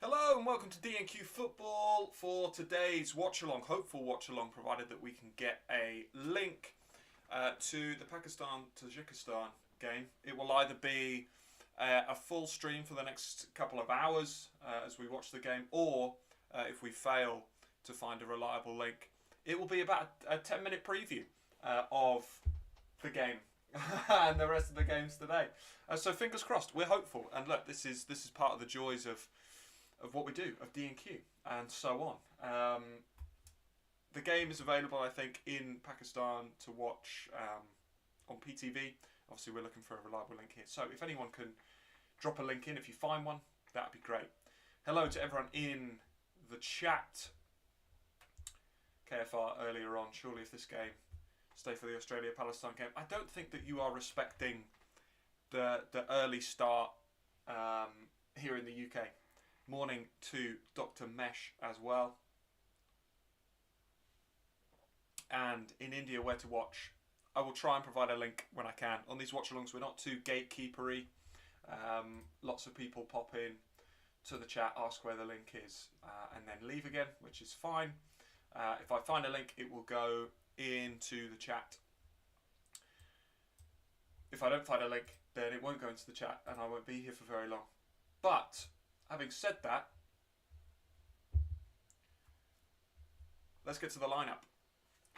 Hello and welcome to DNQ Football for today's watch-along, hopeful watch-along, provided that we can get a link to the Pakistan-Tajikistan game. It will either be a full stream for the next couple of hours as we watch the game, or if we fail to find a reliable link, it will be about a 10-minute preview of the game and the rest of the games today. So fingers crossed, we're hopeful. And look, this is part of the joys of what we do, of DNQ, and so on. The game is available, I think, in Pakistan to watch on PTV. Obviously, we're looking for a reliable link here. So if anyone can drop a link in, if you find one, that'd be great. Hello to everyone in the chat. KFR earlier on, surely if this game, stay for the Australia-Palestine game. I don't think that you are respecting the early start here in the UK. Morning to Dr. Mesh as well. And in India, where to watch. I will try and provide a link when I can. On these watch-alongs, we're not too gatekeepery. Lots of people pop in to the chat, ask where the link is, and then leave again, which is fine. If I find a link, it will go into the chat. If I don't find a link, then it won't go into the chat, and I won't be here for very long. But having said that, let's get to the lineup.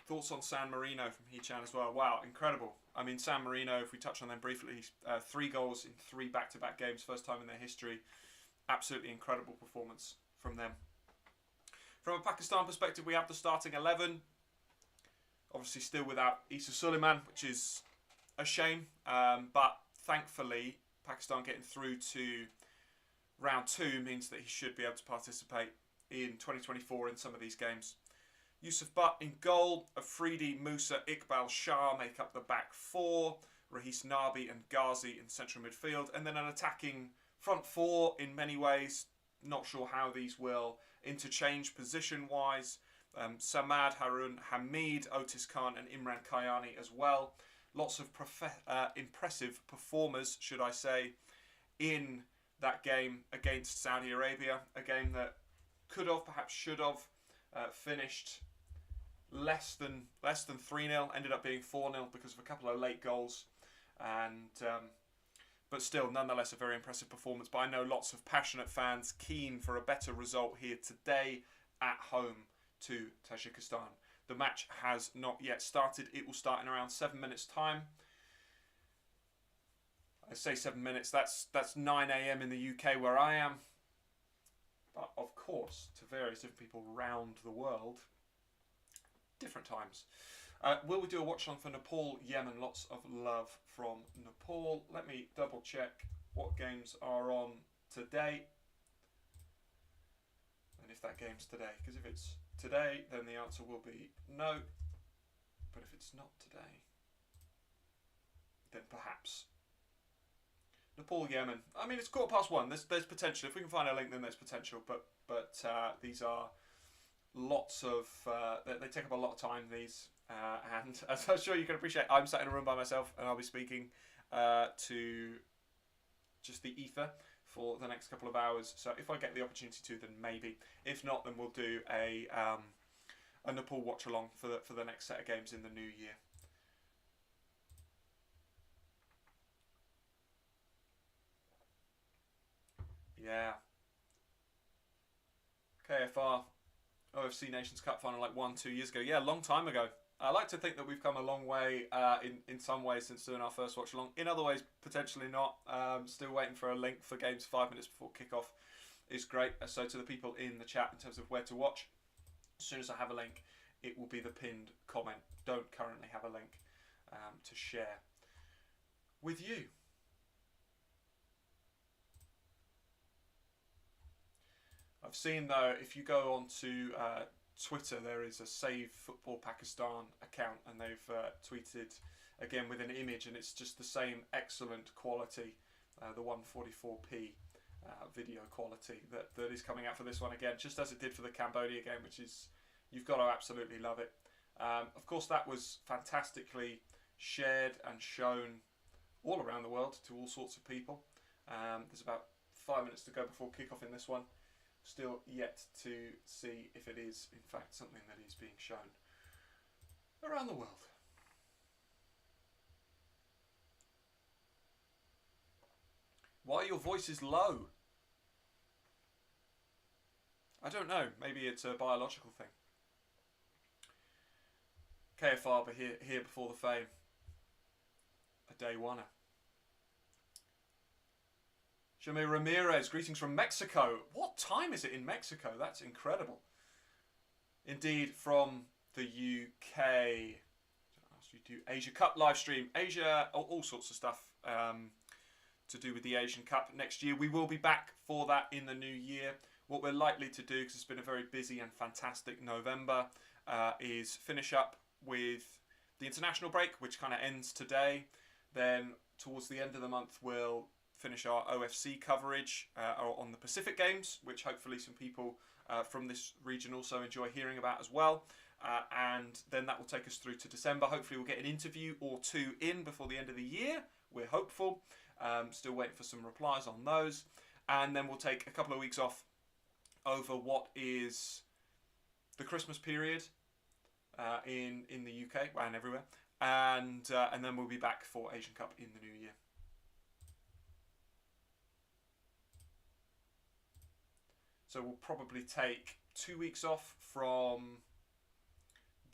Thoughts on San Marino from Hee-chan as well. Wow, incredible. I mean, San Marino, if we touch on them briefly, 3 goals in 3 back-to-back games, first time in their history. Absolutely incredible performance from them. From a Pakistan perspective, we have the starting 11. Obviously still without Issa Suleiman, which is a shame. But thankfully, Pakistan getting through to round 2 means that he should be able to participate in 2024 in some of these games. Yusuf Butt in goal, Afridi, Musa, Iqbal Shah make up the back 4. Rahis Nabi and Ghazi in central midfield. And then an attacking front 4 in many ways. Not sure how these will interchange position-wise. Samad, Harun, Hamid, Otis Khan and Imran Kayani as well. Lots of impressive performers, should I say, in that game against Saudi Arabia, a game that could have, perhaps should have, finished less than 3-0, ended up being 4-0 because of a couple of late goals, and but still, nonetheless, a very impressive performance. But I know lots of passionate fans keen for a better result here today at home to Tajikistan. The match has not yet started. It will start in around 7 minutes' time. I say 7 minutes, that's 9 AM in the UK where I am. But of course, to various different people around the world, different times. Will we do a watch on for Nepal, Yemen? Lots of love from Nepal. Let me double check what games are on today. And if that game's today. Because if it's today, then the answer will be no. But if it's not today, then perhaps. Nepal, Yemen. I mean, it's 1:15. There's potential. If we can find a link, then there's potential. But these are lots of. They take up a lot of time. These, and as I'm sure you can appreciate, I'm sat in a room by myself, and I'll be speaking to just the ether for the next couple of hours. So if I get the opportunity to, then maybe. If not, then we'll do a Nepal watch along for the next set of games in the new year. Yeah. KFR, OFC Nations Cup final like 1-2 years ago. Yeah, a long time ago. I like to think that we've come a long way in some ways since doing our first watch along. In other ways, potentially not. Still waiting for a link for games 5 minutes before kickoff is great. So to the people in the chat in terms of where to watch, as soon as I have a link, it will be the pinned comment. Don't currently have a link to share with you. I've seen though, if you go on to Twitter, there is a Save Football Pakistan account, and they've tweeted again with an image, and it's just the same excellent quality, the 144p video quality that is coming out for this one again, just as it did for the Cambodia game, which is, you've got to absolutely love it. Of course, that was fantastically shared and shown all around the world to all sorts of people. There's about 5 minutes to go before kickoff in this one. Still yet to see if it is, in fact, something that is being shown around the world. Why your voice is low? I don't know. Maybe it's a biological thing. KFR here before the fame. A day oneer. Jaime Ramirez, greetings from Mexico. What time is it in Mexico? That's incredible. Indeed, from the UK. You do Asia Cup live stream. Asia, all sorts of stuff to do with the Asian Cup next year. We will be back for that in the new year. What we're likely to do, because it's been a very busy and fantastic November, is finish up with the international break, which kind of ends today. Then towards the end of the month, we'll finish our OFC coverage on the Pacific Games, which hopefully some people from this region also enjoy hearing about as well. And then that will take us through to December. Hopefully we'll get an interview or two in before the end of the year. We're hopeful. Still waiting for some replies on those. And then we'll take a couple of weeks off over what is the Christmas period in the UK and everywhere. And then we'll be back for Asian Cup in the new year. So we'll probably take 2 weeks off from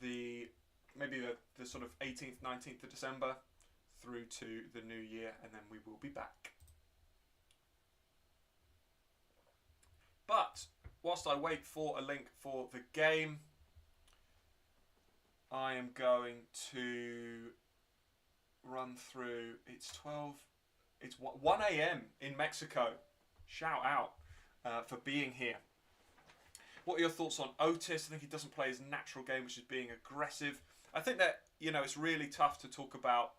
maybe the sort of 18th, 19th of December through to the new year, and then we will be back. But whilst I wait for a link for the game, I am going to run through. It's 1 a.m. in Mexico. Shout out for being here. What are your thoughts on Otis? I think he doesn't play his natural game, which is being aggressive. I think that, it's really tough to talk about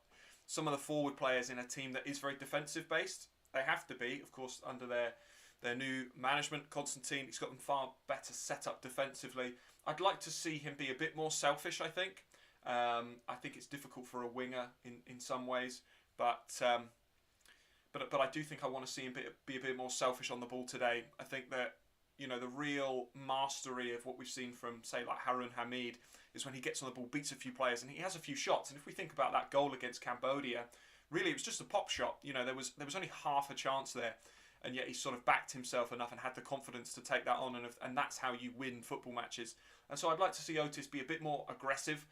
some of the forward players in a team that is very defensive based. They have to be, of course, under their new management, Constantine. He's got them far better set up defensively. I'd like to see him be a bit more selfish, I think. I think it's difficult for a winger in some ways, but I do think I want to see him be a bit more selfish on the ball today. I think that, the real mastery of what we've seen from, say, like Harun Hamid is when he gets on the ball, beats a few players, and he has a few shots. And if we think about that goal against Cambodia, really it was just a pop shot. There was only half a chance there, and yet he sort of backed himself enough and had the confidence to take that on, and that's how you win football matches. And so I'd like to see Otis be a bit more aggressive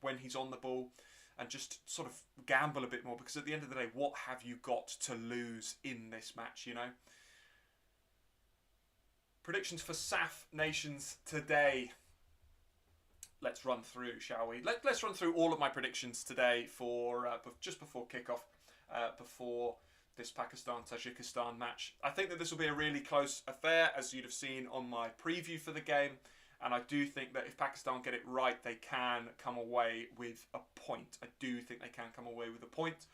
when he's on the ball, and just sort of gamble a bit more, because at the end of the day, what have you got to lose in this match, Predictions for SAF Nations today. Let's run through, shall we? Let's run through all of my predictions today for just before kickoff, before this Pakistan-Tajikistan match. I think that this will be a really close affair, as you'd have seen on my preview for the game. And I do think that if Pakistan get it right, they can come away with a point. I do think they can come away with a point.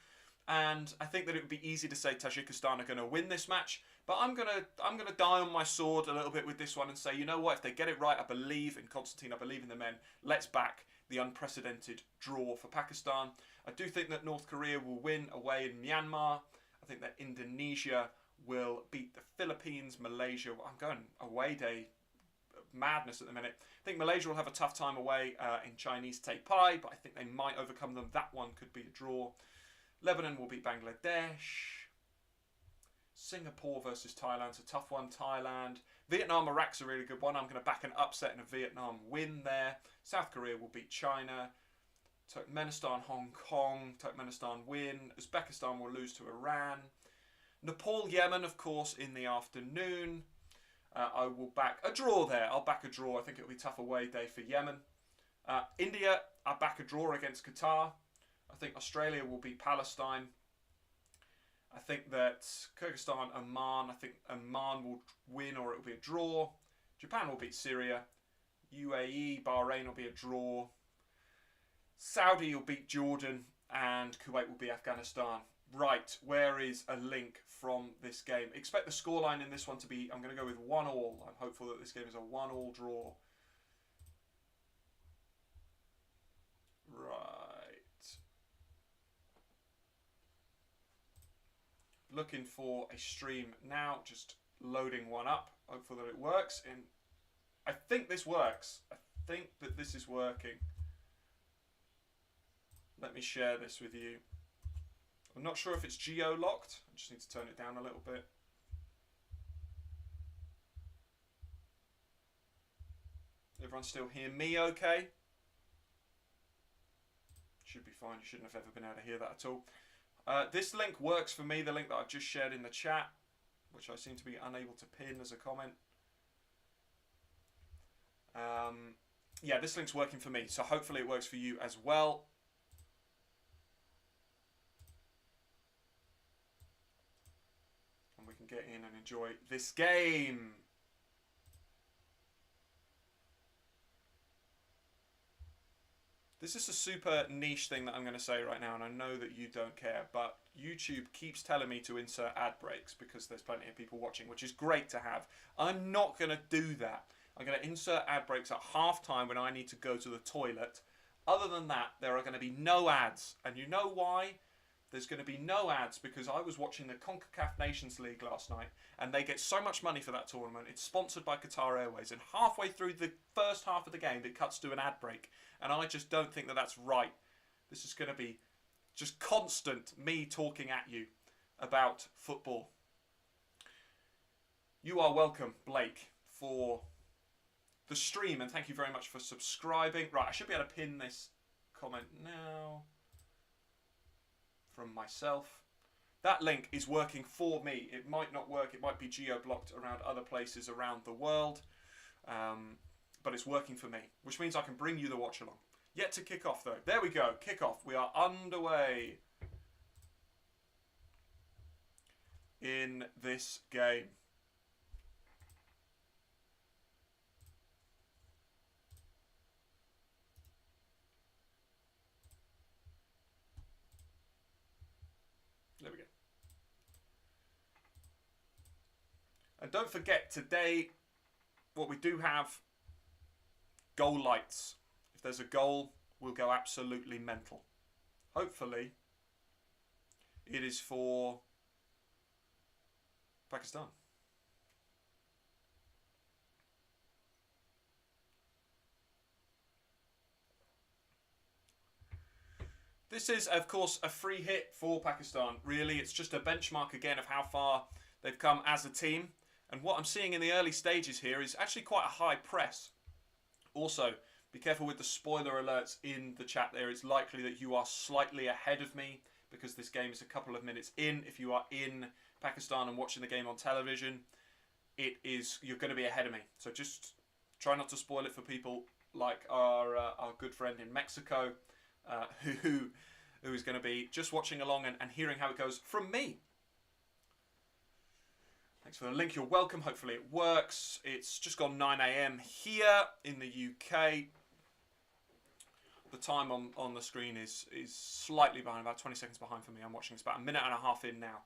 And I think that it would be easy to say Tajikistan are going to win this match. But I'm gonna die on my sword a little bit with this one and say, you know what, if they get it right, I believe in Constantine, I believe in the men. Let's back the unprecedented draw for Pakistan. I do think that North Korea will win away in Myanmar. I think that Indonesia will beat the Philippines, Malaysia. I'm going away day madness at the minute. I think Malaysia will have a tough time away in Chinese Taipei, but I think they might overcome them. That one could be a draw. Lebanon will beat Bangladesh. Singapore versus Thailand's a tough one. Thailand. Vietnam, Iraq's a really good one. I'm going to back an upset and a Vietnam win there. South Korea will beat China. Turkmenistan, Hong Kong. Turkmenistan win. Uzbekistan will lose to Iran. Nepal, Yemen, of course, in the afternoon. I will back a draw there. I'll back a draw. I think it'll be a tough away day for Yemen. India, I back a draw against Qatar. I think Australia will beat Palestine. I think that Kyrgyzstan, Oman, I think Oman will win or it will be a draw. Japan will beat Syria. UAE, Bahrain will be a draw. Saudi will beat Jordan. And Kuwait will beat Afghanistan. Right, where is a link from this game? Expect the scoreline in this one to be, I'm going to go with 1-1. I'm hopeful that this game is a 1-1 draw. Right. Looking for a stream now, just loading one up. Hopefully that it works. I think this works. I think that this is working. Let me share this with you. I'm not sure if it's geo-locked. I just need to turn it down a little bit. Everyone still hear me okay? Should be fine. You shouldn't have ever been able to hear that at all. This link works for me, the link that I've just shared in the chat, which I seem to be unable to pin as a comment. Yeah, this link's working for me, so hopefully it works for you as well. And we can get in and enjoy this game. This is a super niche thing that I'm going to say right now, and I know that you don't care, but YouTube keeps telling me to insert ad breaks because there's plenty of people watching, which is great to have. I'm not going to do that. I'm going to insert ad breaks at half-time when I need to go to the toilet. Other than that, there are going to be no ads. And you know why? There's going to be no ads because I was watching the CONCACAF Nations League last night, and they get so much money for that tournament. It's sponsored by Qatar Airways, and halfway through the first half of the game, it cuts to an ad break. And I just don't think that that's right. This is going to be just constant me talking at you about football. You are welcome, Blake, for the stream, and thank you very much for subscribing. Right, I should be able to pin this comment now from myself. That link is working for me. It might not work. It might be geo-blocked around other places around the world. But it's working for me, which means I can bring you the watch-along. Yet to kick off, though. There we go. Kick off. We are underway in this game. There we go. And don't forget, today, what we do have, goal lights. If there's a goal, we'll go absolutely mental. Hopefully, it is for Pakistan. This is, of course, a free hit for Pakistan. Really, it's just a benchmark again of how far they've come as a team. And what I'm seeing in the early stages here is actually quite a high press. Also, be careful with the spoiler alerts in the chat there. It's likely that you are slightly ahead of me because this game is a couple of minutes in. If you are in Pakistan and watching the game on television, you're going to be ahead of me. So just try not to spoil it for people like our good friend in Mexico, who is going to be just watching along and hearing how it goes from me. Thanks for the link. You're welcome. Hopefully it works. It's just gone 9 AM here in the UK. The time on the screen is slightly behind, about 20 seconds behind for me. I'm watching. It's about a minute and a half in now.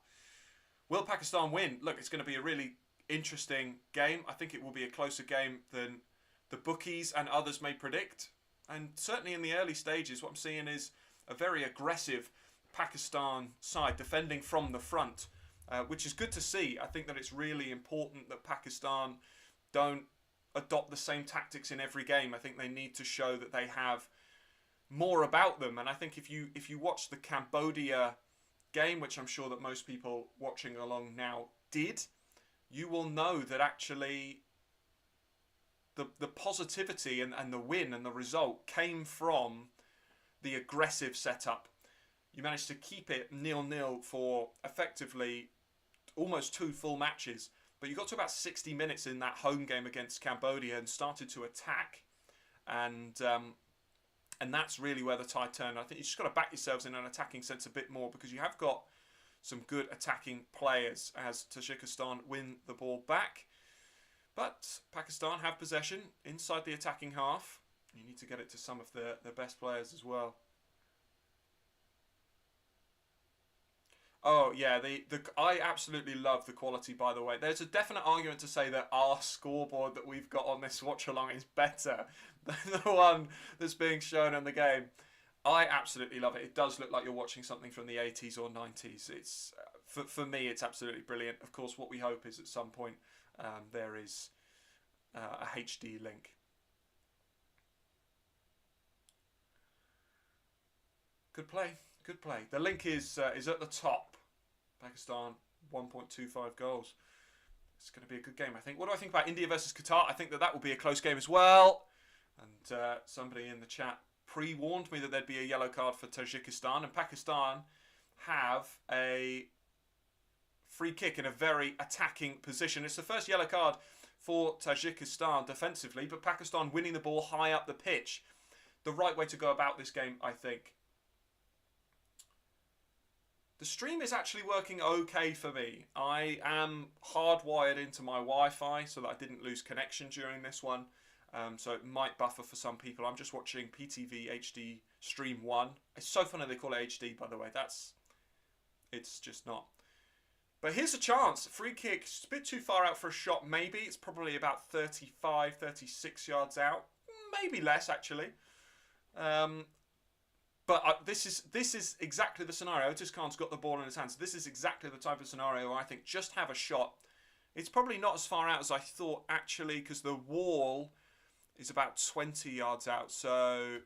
Will Pakistan win? Look, it's going to be a really interesting game. I think it will be a closer game than the bookies and others may predict. And certainly in the early stages, what I'm seeing is a very aggressive Pakistan side defending from the front, which is good to see. I think that it's really important that Pakistan don't adopt the same tactics in every game. I think they need to show that they have more about them. And I think if you watch the Cambodia game, which I'm sure that most people watching along now did, you will know that actually the positivity and the win and the result came from the aggressive setup. You managed to keep it 0-0 for effectively almost 2 full matches, but you got to about 60 minutes in that home game against Cambodia and started to attack, and that's really where the tide turned. I think you just got to back yourselves in an attacking sense a bit more because you have got some good attacking players as Tajikistan win the ball back. But Pakistan have possession inside the attacking half. You need to get it to some of their best players as well. Oh yeah, I absolutely love the quality, by the way. There's a definite argument to say that our scoreboard that we've got on this watch along is better than the one that's being shown in the game. I absolutely love it. It does look like you're watching something from the 80s or 90s. It's for me, it's absolutely brilliant. Of course, what we hope is at some point there is a HD link. Good play, good play. The link is at the top. Pakistan 1.25 goals. It's going to be a good game, I think. What do I think about India versus Qatar? I think that will be a close game as well. And somebody in the chat pre-warned me that there'd be a yellow card for Tajikistan. And Pakistan have a free kick in a very attacking position. It's the first yellow card for Tajikistan defensively, but Pakistan winning the ball high up the pitch. The right way to go about this game, I think. The stream is actually working okay for me. I am hardwired into my Wi-Fi so that I didn't lose connection during this one. So it might buffer for some people. I'm just watching PTV HD Stream 1. It's so funny they call it HD, by the way. It's just not. But here's a chance. Free kick. It's a bit too far out for a shot, maybe. It's probably about 35, 36 yards out. Maybe less, actually. But this is exactly the scenario. Otis Khan's got the ball in his hands. This is exactly the type of scenario where I think just have a shot. It's probably not as far out as I thought, actually, because the wall is about 20 yards out. So,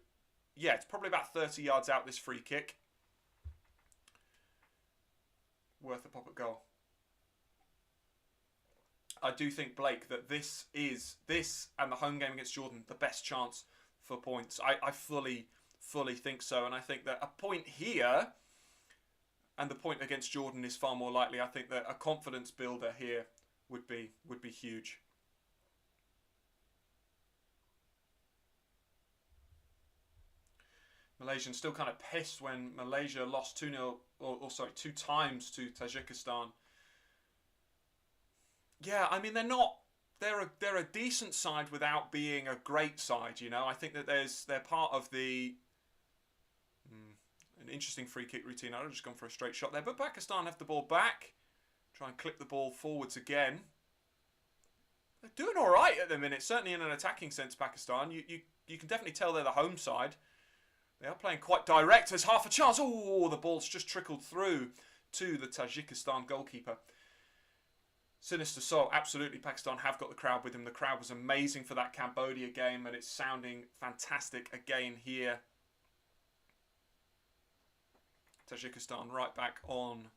yeah, it's probably about 30 yards out, this free kick. Worth a pop at goal. I do think, Blake, that this and the home game against Jordan, the best chance for points. I fully think so, and I think that a point here and the point against Jordan is far more likely. I think that a confidence builder here would be huge. Malaysians still kind of pissed when Malaysia lost 2-0 2 times to Tajikistan. Yeah, I mean they're a decent side without being a great side, you know. I think that they're part of the an interesting free kick routine. I'd have just gone for a straight shot there. But Pakistan have the ball back. Try and clip the ball forwards again. They're doing all right at the minute. Certainly in an attacking sense, Pakistan. You can definitely tell they're the home side. They are playing quite direct. There's half a chance. Oh, the ball's just trickled through to the Tajikistan goalkeeper. Sinister Soul. Absolutely, Pakistan have got the crowd with them. The crowd was amazing for that Cambodia game, and it's sounding fantastic again here. Tajikistan right back on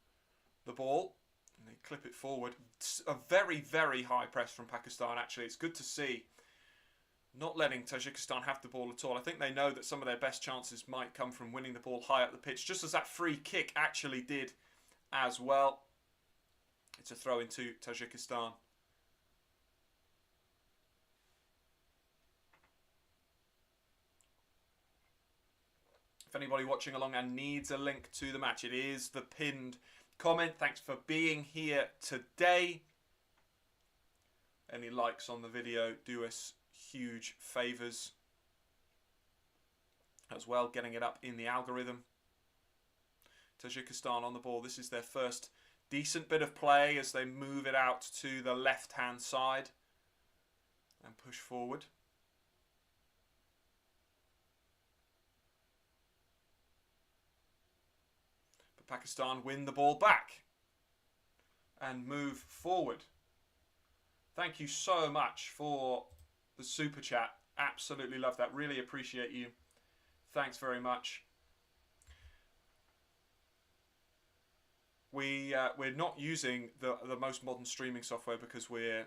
the ball. And they clip it forward. It's a very, very high press from Pakistan, actually. It's good to see. Not letting Tajikistan have the ball at all. I think they know that some of their best chances might come from winning the ball high up the pitch, just as that free kick actually did as well. It's a throw into Tajikistan. If anybody watching along and needs a link to the match, it is the pinned comment. Thanks for being here today. Any likes on the video do us huge favours as well, getting it up in the algorithm. Tajikistan on the ball. This is their first decent bit of play as they move it out to the left-hand side and push forward. But Pakistan win the ball back and move forward. Thank you so much for the super chat. Absolutely love that. Really appreciate you. Thanks very much. We're not using the most modern streaming software because we're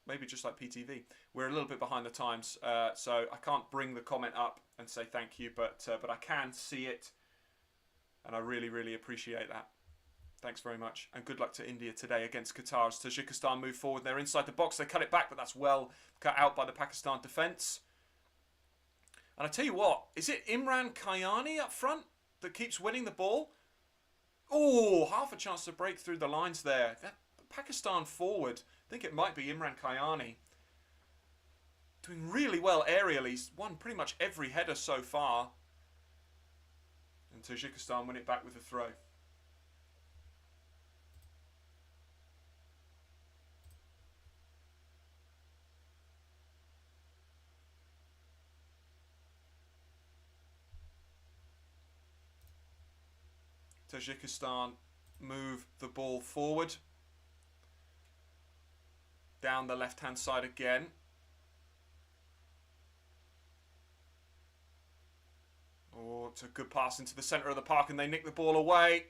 maybe just like PTV. We're a little bit behind the times, so I can't bring the comment up and say thank you, but I can see it, and I really, really appreciate that. Thanks very much, and good luck to India today against Qatar as Tajikistan move forward. They're inside the box. They cut it back, but that's well cut out by the Pakistan defence. And I tell you what, is it Imran Kayani up front that keeps winning the ball? Oh, half a chance to break through the lines there. That Pakistan forward, I think it might be Imran Kayani. Doing really well aerially. He's won pretty much every header so far. And Tajikistan win it back with a throw. Tajikistan move the ball forward. Down the left-hand side again. Oh, it's a good pass into the centre of the park and they nick the ball away.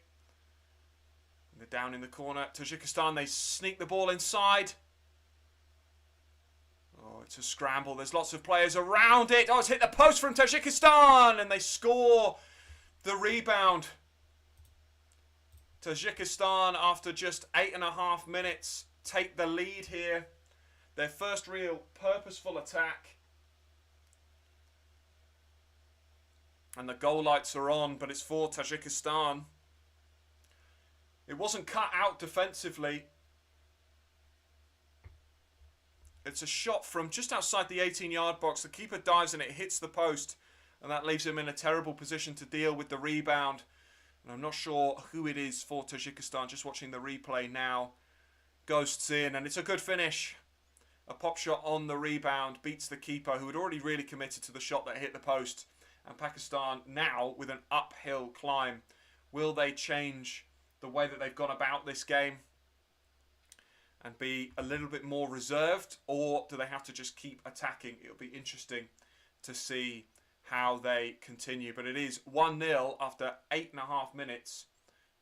And they're down in the corner. Tajikistan, they sneak the ball inside. Oh, it's a scramble. There's lots of players around it. Oh, it's hit the post from Tajikistan and they score the rebound. Tajikistan, after just 8.5 minutes, take the lead here. Their first real purposeful attack. And the goal lights are on, but it's for Tajikistan. It wasn't cut out defensively. It's a shot from just outside the 18-yard box. The keeper dives and it hits the post. And that leaves him in a terrible position to deal with the rebound. And I'm not sure who it is for Tajikistan. Just watching the replay now. Ghosts in, and it's a good finish. A pop shot on the rebound beats the keeper, who had already really committed to the shot that hit the post. And Pakistan now with an uphill climb. Will they change the way that they've gone about this game and be a little bit more reserved, or do they have to just keep attacking? It'll be interesting to see how they continue. But it is 1-0 after 8.5 minutes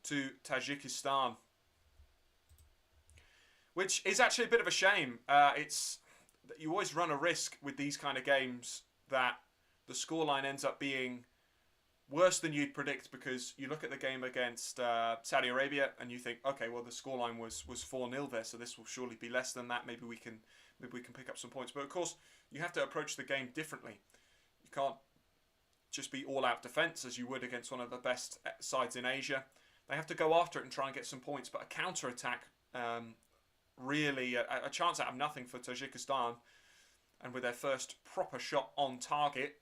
to Tajikistan, which is actually a bit of a shame. You always run a risk with these kind of games that the scoreline ends up being worse than you'd predict, because you look at the game against Saudi Arabia and you think, okay, well the scoreline was 4-0 there, so this will surely be less than that. Maybe we can pick up some points. But of course, you have to approach the game differently. You can't just be all-out defence as you would against one of the best sides in Asia. They have to go after it and try and get some points. But a counter-attack, really a chance out of nothing for Tajikistan. And with their first proper shot on target,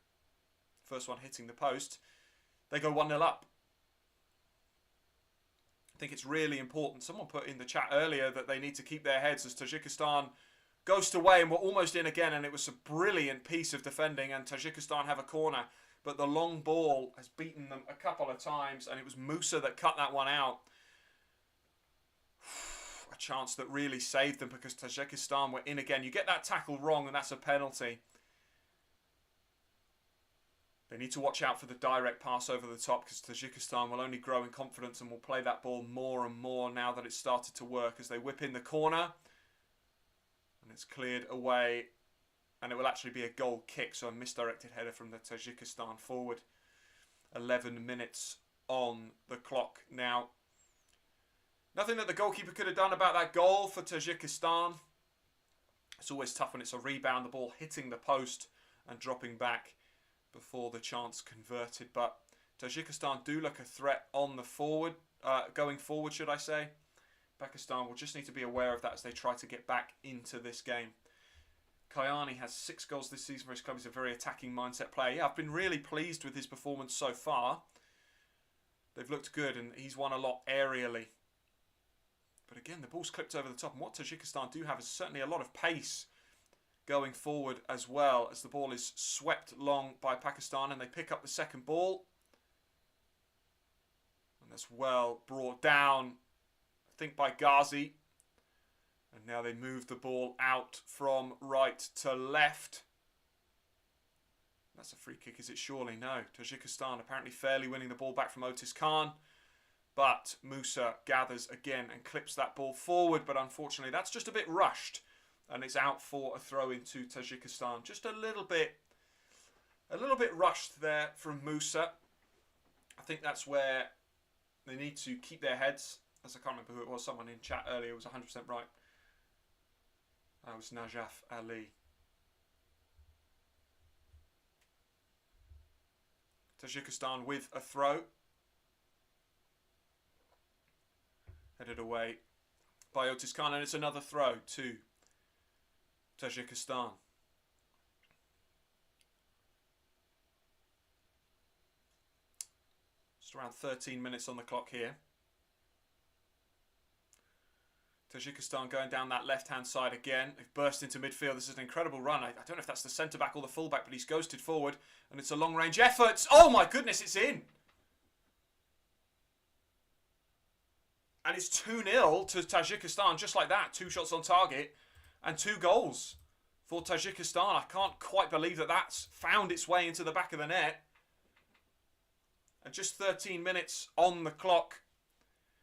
first one hitting the post, they go 1-0 up. I think it's really important. Someone put in the chat earlier that they need to keep their heads as Tajikistan ghost away, and we're almost in again, and it was a brilliant piece of defending, and Tajikistan have a corner, but the long ball has beaten them a couple of times, and it was Musa that cut that one out. A chance that really saved them, because Tajikistan were in again. You get that tackle wrong and that's a penalty. They need to watch out for the direct pass over the top, because Tajikistan will only grow in confidence and will play that ball more and more now that it's started to work, as they whip in the corner and it's cleared away, and it will actually be a goal kick, so a misdirected header from the Tajikistan forward. 11 minutes on the clock now. Nothing that the goalkeeper could have done about that goal for Tajikistan. It's always tough when it's a rebound, the ball hitting the post and dropping back before the chance converted. But Tajikistan do look a threat on the forward, going forward, should I say. Pakistan will just need to be aware of that as they try to get back into this game. Kayani has 6 goals this season for his club. He's a very attacking mindset player. Yeah, I've been really pleased with his performance so far. They've looked good, and he's won a lot aerially. But again, the ball's clipped over the top, and what Tajikistan do have is certainly a lot of pace going forward as well, as the ball is swept long by Pakistan, and they pick up the second ball. And that's well brought down, I think, by Ghazi. And now they move the ball out from right to left. That's a free kick, is it? Surely no. Tajikistan apparently fairly winning the ball back from Otis Khan. But Musa gathers again and clips that ball forward. But unfortunately, that's just a bit rushed. And it's out for a throw into Tajikistan. Just a little bit rushed there from Musa. I think that's where they need to keep their heads. As I can't remember who it was. Someone in chat earlier was 100% right. That was Najaf Ali. Tajikistan with a throw. Headed away by Otis Khan, and it's another throw to Tajikistan. Just around 13 minutes on the clock here. Tajikistan going down that left-hand side again. They've burst into midfield. This is an incredible run. I don't know if that's the centre-back or the full-back, but he's ghosted forward, and it's a long-range effort. Oh my goodness, it's in! And it's 2-0 to Tajikistan, just like that. 2 shots on target and 2 goals for Tajikistan. I can't quite believe that that's found its way into the back of the net. And just 13 minutes on the clock,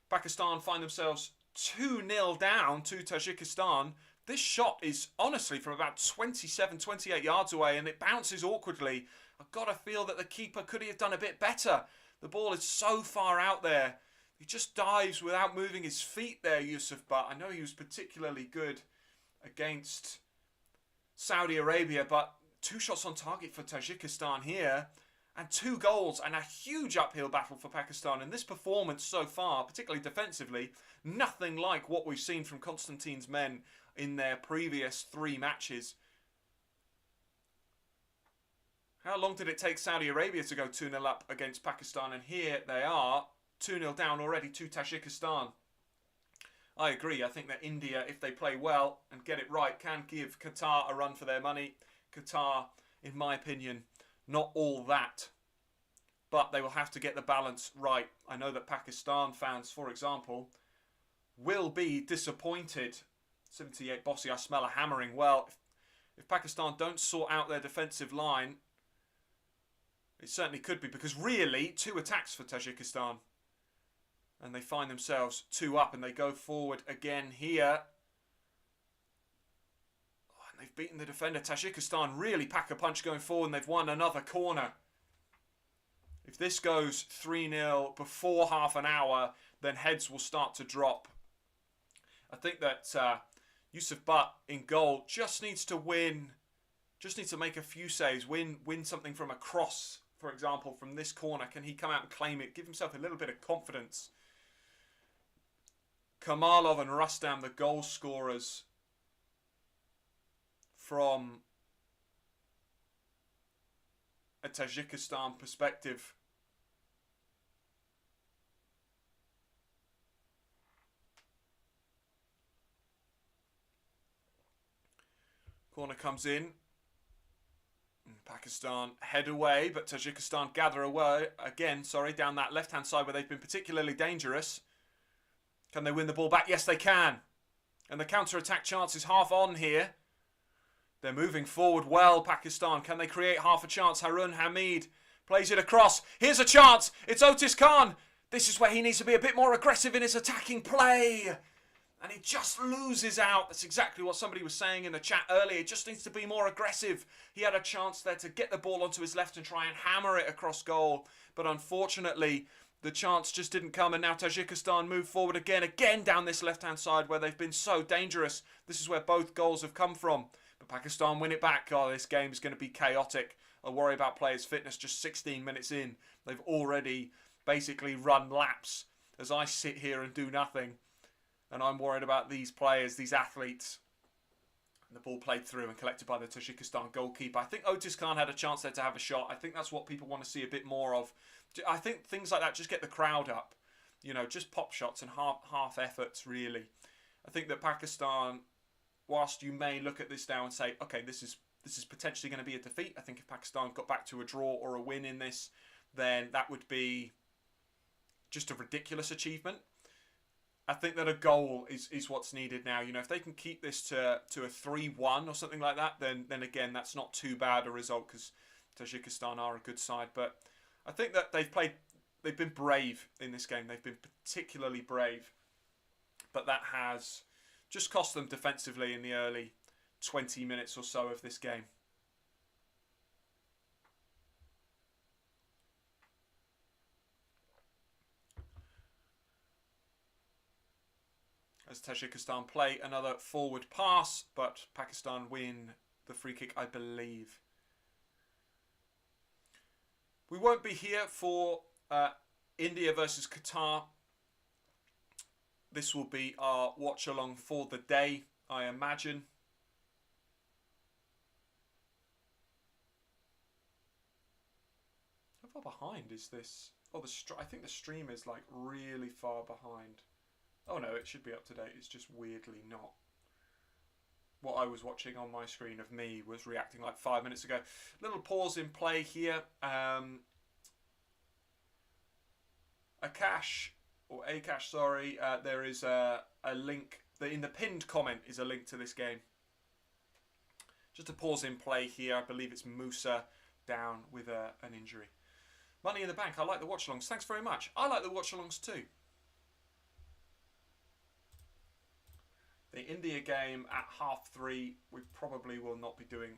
Pakistan find themselves 2-0 down to Tajikistan. This shot is honestly from about 27, 28 yards away, and it bounces awkwardly. I've got to feel that the keeper could have done a bit better. The ball is so far out there. He just dives without moving his feet there, Yusuf Butt. I know he was particularly good against Saudi Arabia, but 2 shots on target for Tajikistan here, and 2 goals, and a huge uphill battle for Pakistan. And this performance so far, particularly defensively, nothing like what we've seen from Constantine's men in their previous 3 matches. How long did it take Saudi Arabia to go 2-0 up against Pakistan? And here they are, 2-0 down already to Tajikistan. I agree. I think that India, if they play well and get it right, can give Qatar a run for their money. Qatar, in my opinion, not all that. But they will have to get the balance right. I know that Pakistan fans, for example, will be disappointed. 78 Bossy, I smell a hammering. Well, if Pakistan don't sort out their defensive line, it certainly could be, because really 2 attacks for Tajikistan. And they find themselves 2 up, and they go forward again here. Oh, and they've beaten the defender. Tajikistan really pack a punch going forward, and they've won another corner. If this goes 3-0 before half an hour, then heads will start to drop. I think that Yusuf Butt in goal just needs to win, just needs to make a few saves, win something from a cross, for example, from this corner. Can he come out and claim it, give himself a little bit of confidence? Kamalov and Rustam, the goal scorers from a Tajikistan perspective. Corner comes in. Pakistan head away, but Tajikistan gather away again, down that left-hand side where they've been particularly dangerous. Can they win the ball back? Yes, they can. And the counter-attack chance is half on here. They're moving forward well, Pakistan. Can they create half a chance? Harun Hamid plays it across. Here's a chance. It's Otis Khan. This is where he needs to be a bit more aggressive in his attacking play. And he just loses out. That's exactly what somebody was saying in the chat earlier. He just needs to be more aggressive. He had a chance there to get the ball onto his left and try and hammer it across goal. But unfortunately, the chance just didn't come. And now Tajikistan move forward again down this left-hand side where they've been so dangerous. This is where both goals have come from. But Pakistan win it back. Oh, this game is going to be chaotic. I worry about players' fitness just 16 minutes in. They've already basically run laps as I sit here and do nothing. And I'm worried about these players, these athletes. And the ball played through and collected by the Tajikistan goalkeeper. I think Otis Khan had a chance there to have a shot. I think that's what people want to see a bit more of. I think things like that just get the crowd up. You know, just pop shots and half efforts, really. I think that Pakistan, whilst you may look at this now and say, okay, this is potentially going to be a defeat. I think if Pakistan got back to a draw or a win in this, then that would be just a ridiculous achievement. I think that a goal is what's needed now. You know, if they can keep this to a 3-1 or something like that, then again, that's not too bad a result because Tajikistan are a good side. But I think that they've been brave in this game. They've been particularly brave. But that has just cost them defensively in the early 20 minutes or so of this game. As Tajikistan play another forward pass, but Pakistan win the free kick, I believe. We won't be here for India versus Qatar. This will be our watch along for the day, I imagine. How far behind is this? Oh, I think the stream is like really far behind. Oh no, it should be up to date. It's just weirdly not. What I was watching on my screen of me was reacting like 5 minutes ago. Little pause in play here. Akash or Akash, sorry, there is a link. In the pinned comment is a link to this game. Just a pause in play here. I believe it's Musa down with an injury. Money in the bank. I like the watch-alongs. Thanks very much. I like the watch-alongs too. The India game at 3:30, we probably will not be doing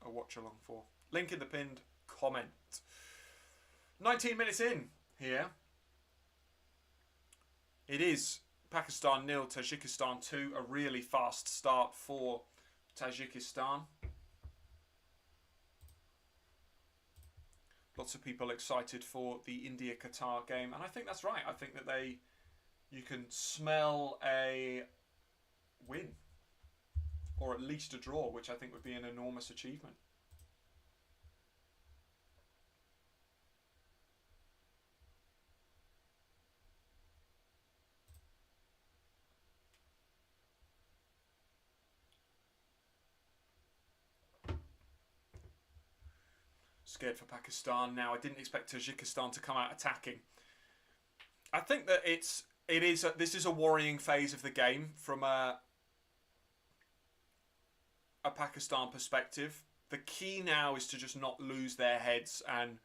a watch-along for. Link in the pinned comment. 19 minutes in here. It is Pakistan 0, Tajikistan 2. A really fast start for Tajikistan. Lots of people excited for the India-Qatar game. And I think that's right. I think that you can smell a win. Or at least a draw, which I think would be an enormous achievement. Scared for Pakistan now. I didn't expect Tajikistan to come out attacking. I think that this is a worrying phase of the game from a Pakistan perspective. The key now is to just not lose their heads, and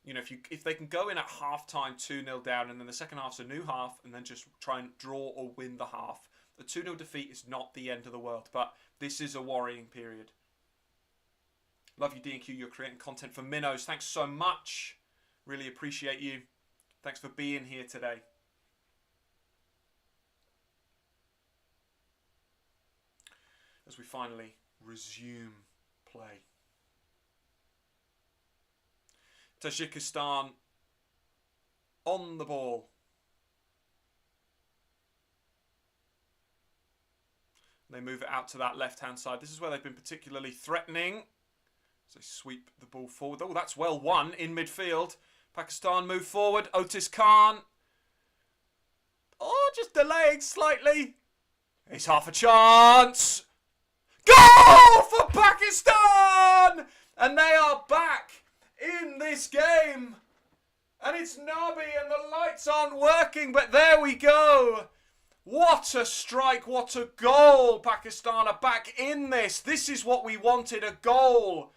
you know, if they can go in at half time 2-0 down, and then the second half's a new half, and then just try and draw or win the half. The 2-0 defeat is not the end of the world, but this is a worrying period. Love you, DNQ. You're creating content for Minnows. Thanks so much. Really appreciate you. Thanks for being here today. As we finally resume play. Tajikistan on the ball. They move it out to that left-hand side. This is where they've been particularly threatening. So they sweep the ball forward. Oh, that's well won in midfield. Pakistan move forward. Otis Khan. Oh, just delaying slightly. It's half a chance. Goal for Pakistan! And they are back in this game. And it's Nabi and the lights aren't working, but there we go. What a strike, what a goal. Pakistan are back in this. This is what we wanted, a goal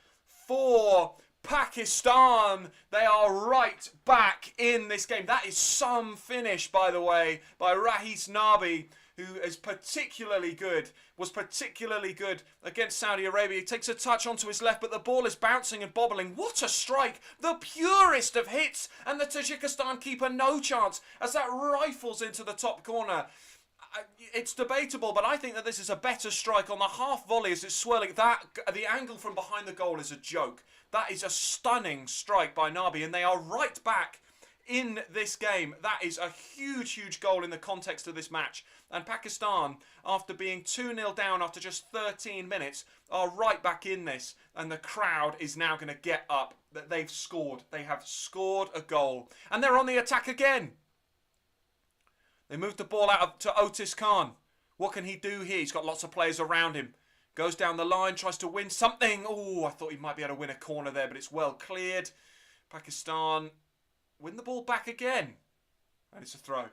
for Pakistan. They are right back in this game. That is some finish, by the way, by Rahis Nabi, who is particularly good, was particularly good against Saudi Arabia. He takes a touch onto his left, but the ball is bouncing and bobbling. What a strike! The purest of hits, and the Tajikistan keeper no chance as that rifles into the top corner. It's debatable, but I think that this is a better strike on the half volley as it's swirling. The angle from behind the goal is a joke. That is a stunning strike by Nabi, and they are right back in this game. That is a huge, huge goal in the context of this match. And Pakistan, after being 2-0 down after just 13 minutes, are right back in this. And the crowd is now going to get up. They've scored. They have scored a goal. And they're on the attack again. They moved the ball out to Otis Khan. What can he do here? He's got lots of players around him. Goes down the line, tries to win something. Oh, I thought he might be able to win a corner there, but it's well cleared. Pakistan win the ball back again. And it's a throw.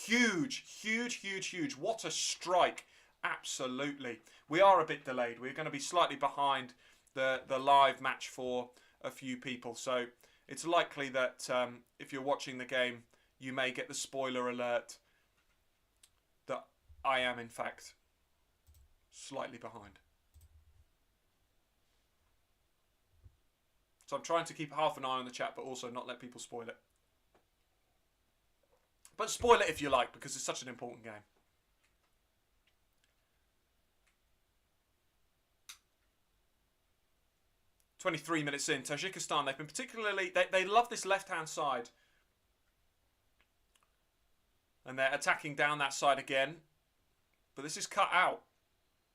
Huge, huge, huge, huge. What a strike. Absolutely. We are a bit delayed. We're going to be slightly behind the live match for a few people. So it's likely that if you're watching the game, you may get the spoiler alert that I am, in fact, slightly behind. So I'm trying to keep half an eye on the chat, but also not let people spoil it. But spoil it if you like, because it's such an important game. "23 minutes in, Tajikistan, they've been particularly... They love this left-hand side. And they're attacking down that side again. But this is cut out.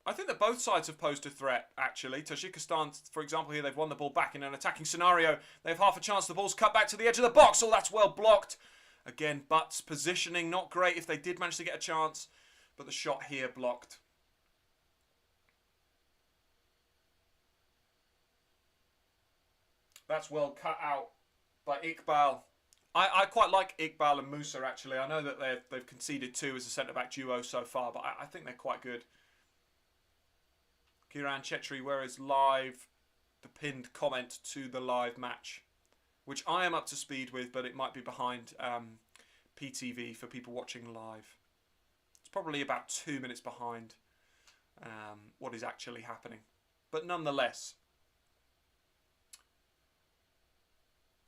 I think that both sides have posed a threat, actually. Tajikistan, for example, here, they've won the ball back in an attacking scenario. They have half a chance. The ball's cut back to the edge of the box. Oh, that's well blocked. Again, Butt's positioning, not great if they did manage to get a chance. But the shot here blocked. That's well cut out by Iqbal. I quite like Iqbal and Musa, actually. I know that they've conceded 2 as a centre-back duo so far, but I think they're quite good. Kiran Chetri, where is live, the pinned comment to the live match, which I am up to speed with, but it might be behind PTV for people watching live. It's probably about 2 minutes behind what is actually happening. But nonetheless,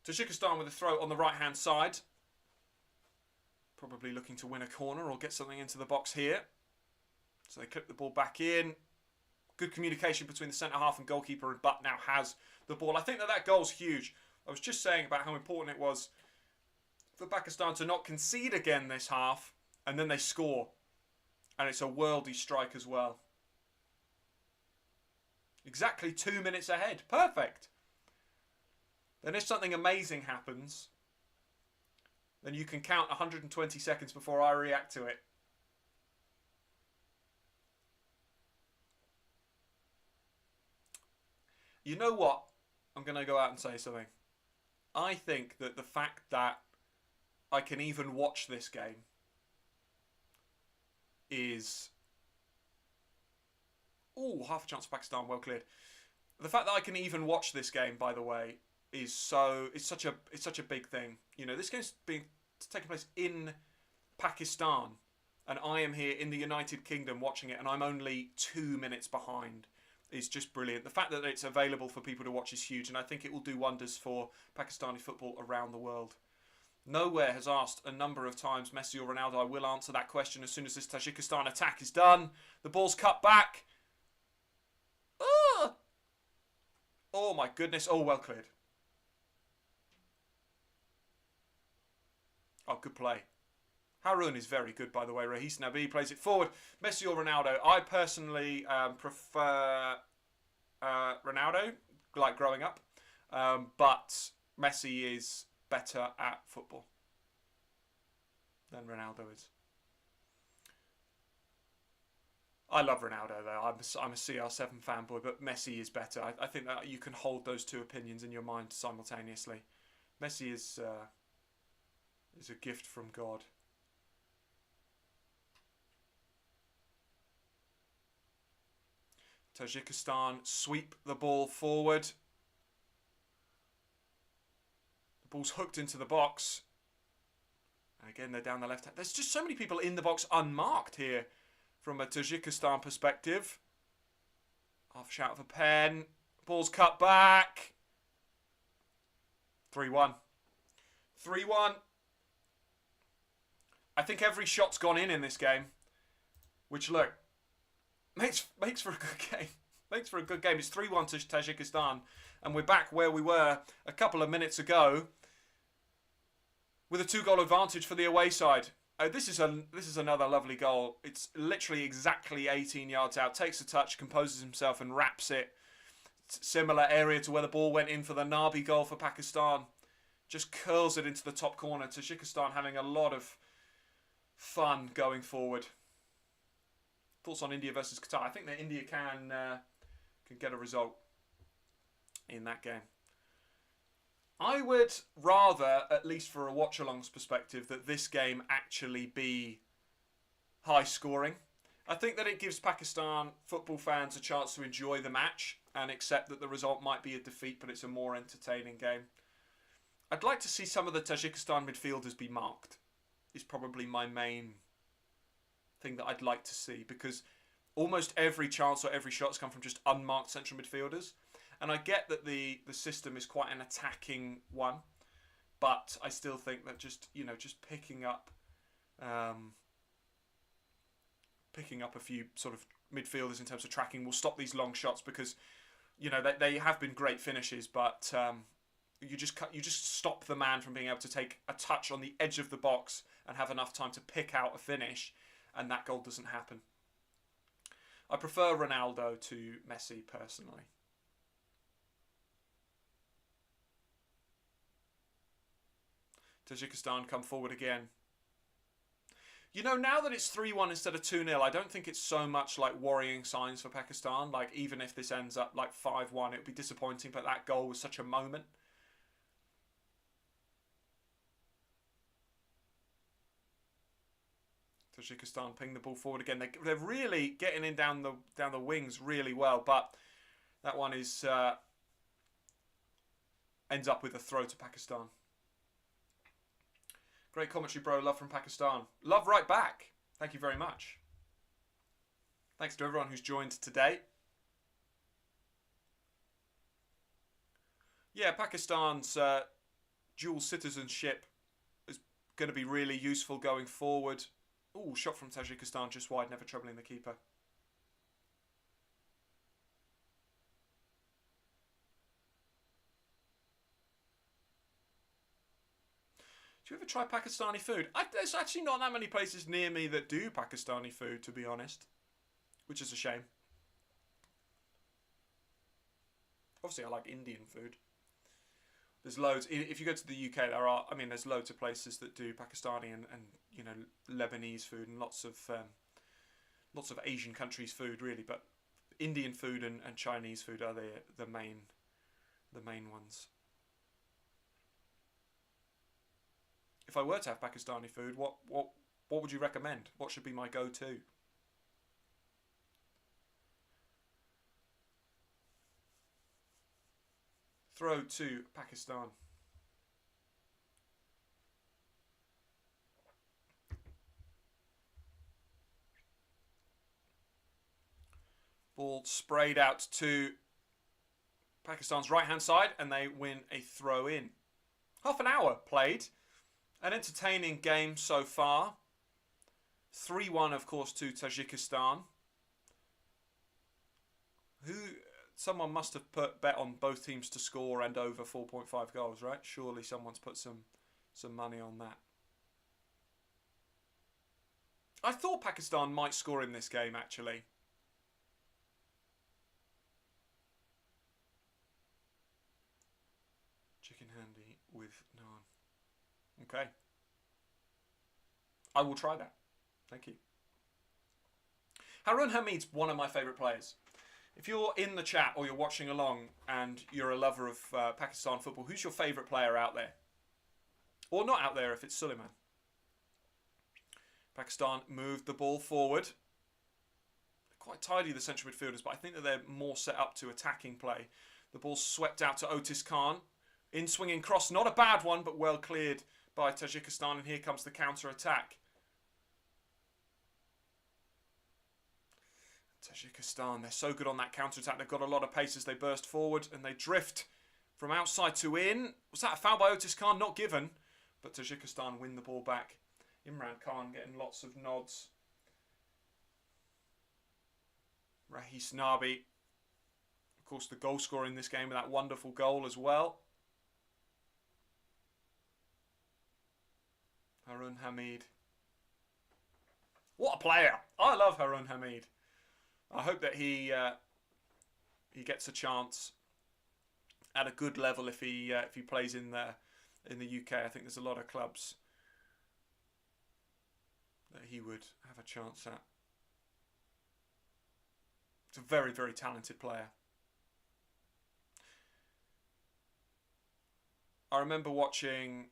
Tajikistan with a throw on the right-hand side. Probably looking to win a corner or get something into the box here. So they clip the ball back in. Good communication between the centre-half and goalkeeper, and Butt now has the ball. I think that goal's huge. I was just saying about how important it was for Pakistan to not concede again this half, and then they score. And it's a worldy strike as well. Exactly 2 minutes ahead. Perfect. Then if something amazing happens, then you can count 120 seconds before I react to it. You know what? I'm going to go out and say something. I think that the fact that I can even watch this game is... Ooh, half a chance for Pakistan, well cleared. The fact that I can even watch this game, by the way, is such a big thing. You know, this game's taking place in Pakistan, and I am here in the United Kingdom watching it, and I'm only 2 minutes behind. Is just brilliant. The fact that it's available for people to watch is huge, and I think it will do wonders for Pakistani football around the world. Nowhere has asked a number of times, Messi or Ronaldo. I will answer that question as soon as this Tajikistan attack is done. The ball's cut back. Oh my goodness. Oh, well cleared. Oh, good play. Haroun is very good, by the way. Rahis Nabi plays it forward. Messi or Ronaldo? I personally prefer Ronaldo, like growing up. But Messi is better at football than Ronaldo is. I love Ronaldo, though. I'm a CR7 fanboy, but Messi is better. I think that you can hold those two opinions in your mind simultaneously. Messi is a gift from God. Tajikistan sweep the ball forward. The ball's hooked into the box. And again, they're down the left hand. There's just so many people in the box unmarked here from a Tajikistan perspective. Half shout of a pen. Ball's cut back. 3-1. 3-1. I think every shot's gone in this game. Which, look, makes for a good game. Makes for a good game. It's 3-1 to Tajikistan. And we're back where we were a couple of minutes ago with a 2-goal advantage for the away side. This is another lovely goal. It's literally exactly 18 yards out. Takes a touch, composes himself and wraps it. Similar area to where the ball went in for the Nabi goal for Pakistan. Just curls it into the top corner. Tajikistan having a lot of fun going forward. Thoughts on India versus Qatar? I think that India can get a result in that game. I would rather, at least for a watch-along's perspective, that this game actually be high scoring. I think that it gives Pakistan football fans a chance to enjoy the match and accept that the result might be a defeat, but it's a more entertaining game. I'd like to see some of the Tajikistan midfielders be marked. Is probably my main thing that I'd like to see, because almost every chance or every shot's come from just unmarked central midfielders. And I get that the system is quite an attacking one, but I still think that just picking up a few sort of midfielders in terms of tracking will stop these long shots, because they have been great finishes, but you just stop the man from being able to take a touch on the edge of the box and have enough time to pick out a finish, and that goal doesn't happen. I prefer Ronaldo to Messi personally. Tajikistan come forward again. Now that it's 3-1 instead of 2-0, I don't think it's so much like worrying signs for Pakistan. Like, even if this ends up like 5-1, it would be disappointing, but that goal was such a moment. Tajikistan ping the ball forward again. They're really getting in down the wings really well, but that one is ends up with a throw to Pakistan. Great commentary, bro. Love from Pakistan. Love right back. Thank you very much. Thanks to everyone who's joined today. Yeah, Pakistan's dual citizenship is going to be really useful going forward. Ooh, shot from Tajikistan just wide, never troubling the keeper. Do you ever try Pakistani food? There's actually not that many places near me that do Pakistani food, to be honest. Which is a shame. Obviously, I like Indian food. There's loads. If you go to the UK, there's loads of places that do Pakistani and you know, Lebanese food and lots of Asian countries' food, really. But Indian food and Chinese food are the main ones. If I were to have Pakistani food, what would you recommend? What should be my go-to? Throw to Pakistan. Ball sprayed out to Pakistan's right-hand side, and they win a throw-in. Half an hour played. An entertaining game so far. 3-1, of course, to Tajikistan. Someone must have bet on both teams to score and over 4.5 goals, right? Surely someone's put some money on that. I thought Pakistan might score in this game, actually. Chicken handy with naan. Okay. I will try that. Thank you. Harun Hamid's one of my favourite players. If you're in the chat or you're watching along and you're a lover of Pakistan football, who's your favourite player out there? Or not out there if it's Suleiman. Pakistan moved the ball forward. Quite tidy, the central midfielders, but I think that they're more set up to attacking play. The ball swept out to Otis Khan. In swinging cross, not a bad one, but well cleared by Tajikistan. And here comes the counter-attack. Tajikistan, they're so good on that counter-attack. They've got a lot of pace as they burst forward and they drift from outside to in. Was that a foul by Otis Khan? Not given, but Tajikistan win the ball back. Imran Khan getting lots of nods. Rahis Nabi, of course, the goal scorer in this game with that wonderful goal as well. Harun Hamid. What a player! I love Harun Hamid. I hope that he gets a chance at a good level if he plays in the UK. I think there's a lot of clubs that he would have a chance at. It's a very, very talented player. I remember watching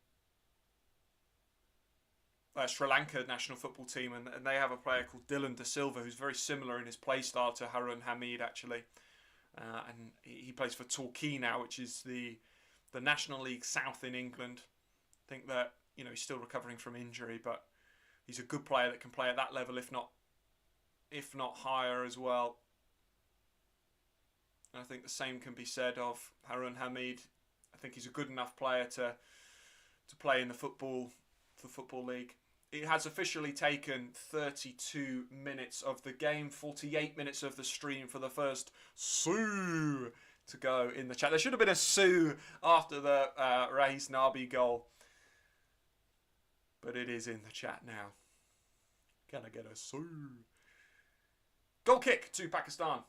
Sri Lanka national football team, and they have a player called Dylan De Silva who's very similar in his play style to Harun Hamid, actually. And he plays for Torquay now, which is the National League South in England. I think that, you know, he's still recovering from injury, but he's a good player that can play at that level, if not higher as well. And I think the same can be said of Harun Hamid. I think he's a good enough player to play in the Football League. It has officially taken 32 minutes of the game, 48 minutes of the stream for the first Sue to go in the chat. There should have been a Sue after the Rahis Nabi goal, but it is in the chat now. Can I get a Sue? Goal kick to Pakistan.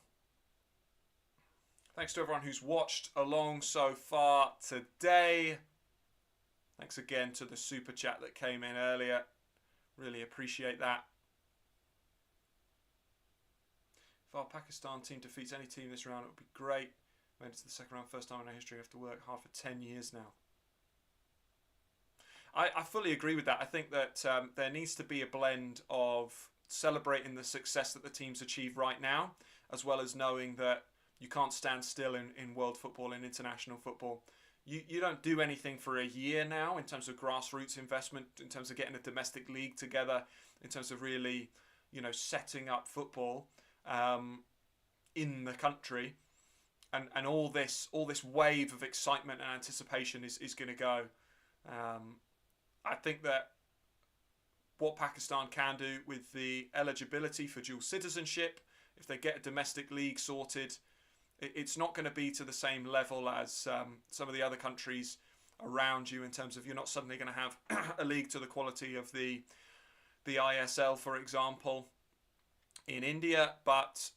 Thanks to everyone who's watched along so far today. Thanks again to the super chat that came in earlier. Really appreciate that. If our Pakistan team defeats any team this round, it would be great. Made it to the second round, first time in our history. We have to work hard for 10 years now. I fully agree with that. I think that there needs to be a blend of celebrating the success that the teams achieve right now, as well as knowing that you can't stand still in world football, in international football. You don't do anything for a year now in terms of grassroots investment, in terms of getting a domestic league together, in terms of really, setting up football in the country, and all this wave of excitement and anticipation is going to go. I think that what Pakistan can do with the eligibility for dual citizenship, if they get a domestic league sorted, it's not going to be to the same level as some of the other countries around you, in terms of you're not suddenly going to have a league to the quality of the ISL, for example, in India, but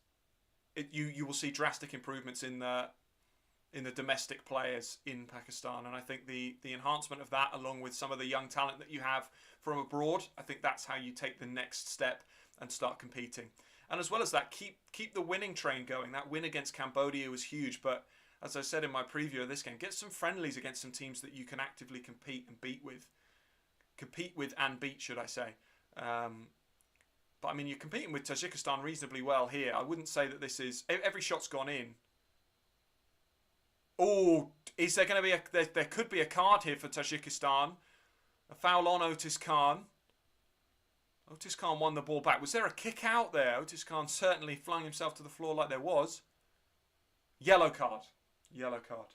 you will see drastic improvements in the domestic players in Pakistan. And I think the enhancement of that, along with some of the young talent that you have from abroad, I think that's how you take the next step and start competing. And as well as that, keep the winning train going. That win against Cambodia was huge, but as I said in my preview of this game, get some friendlies against some teams that you can actively compete and beat, should I say. But I mean, you're competing with Tajikistan reasonably well here. I wouldn't say that this is... Every shot's gone in. Oh, is there going to be there could be a card here for Tajikistan. A foul on Otis Khan. Otis Khan won the ball back. Was there a kick out there? Otis Khan certainly flung himself to the floor like there was. Yellow card. Yellow card.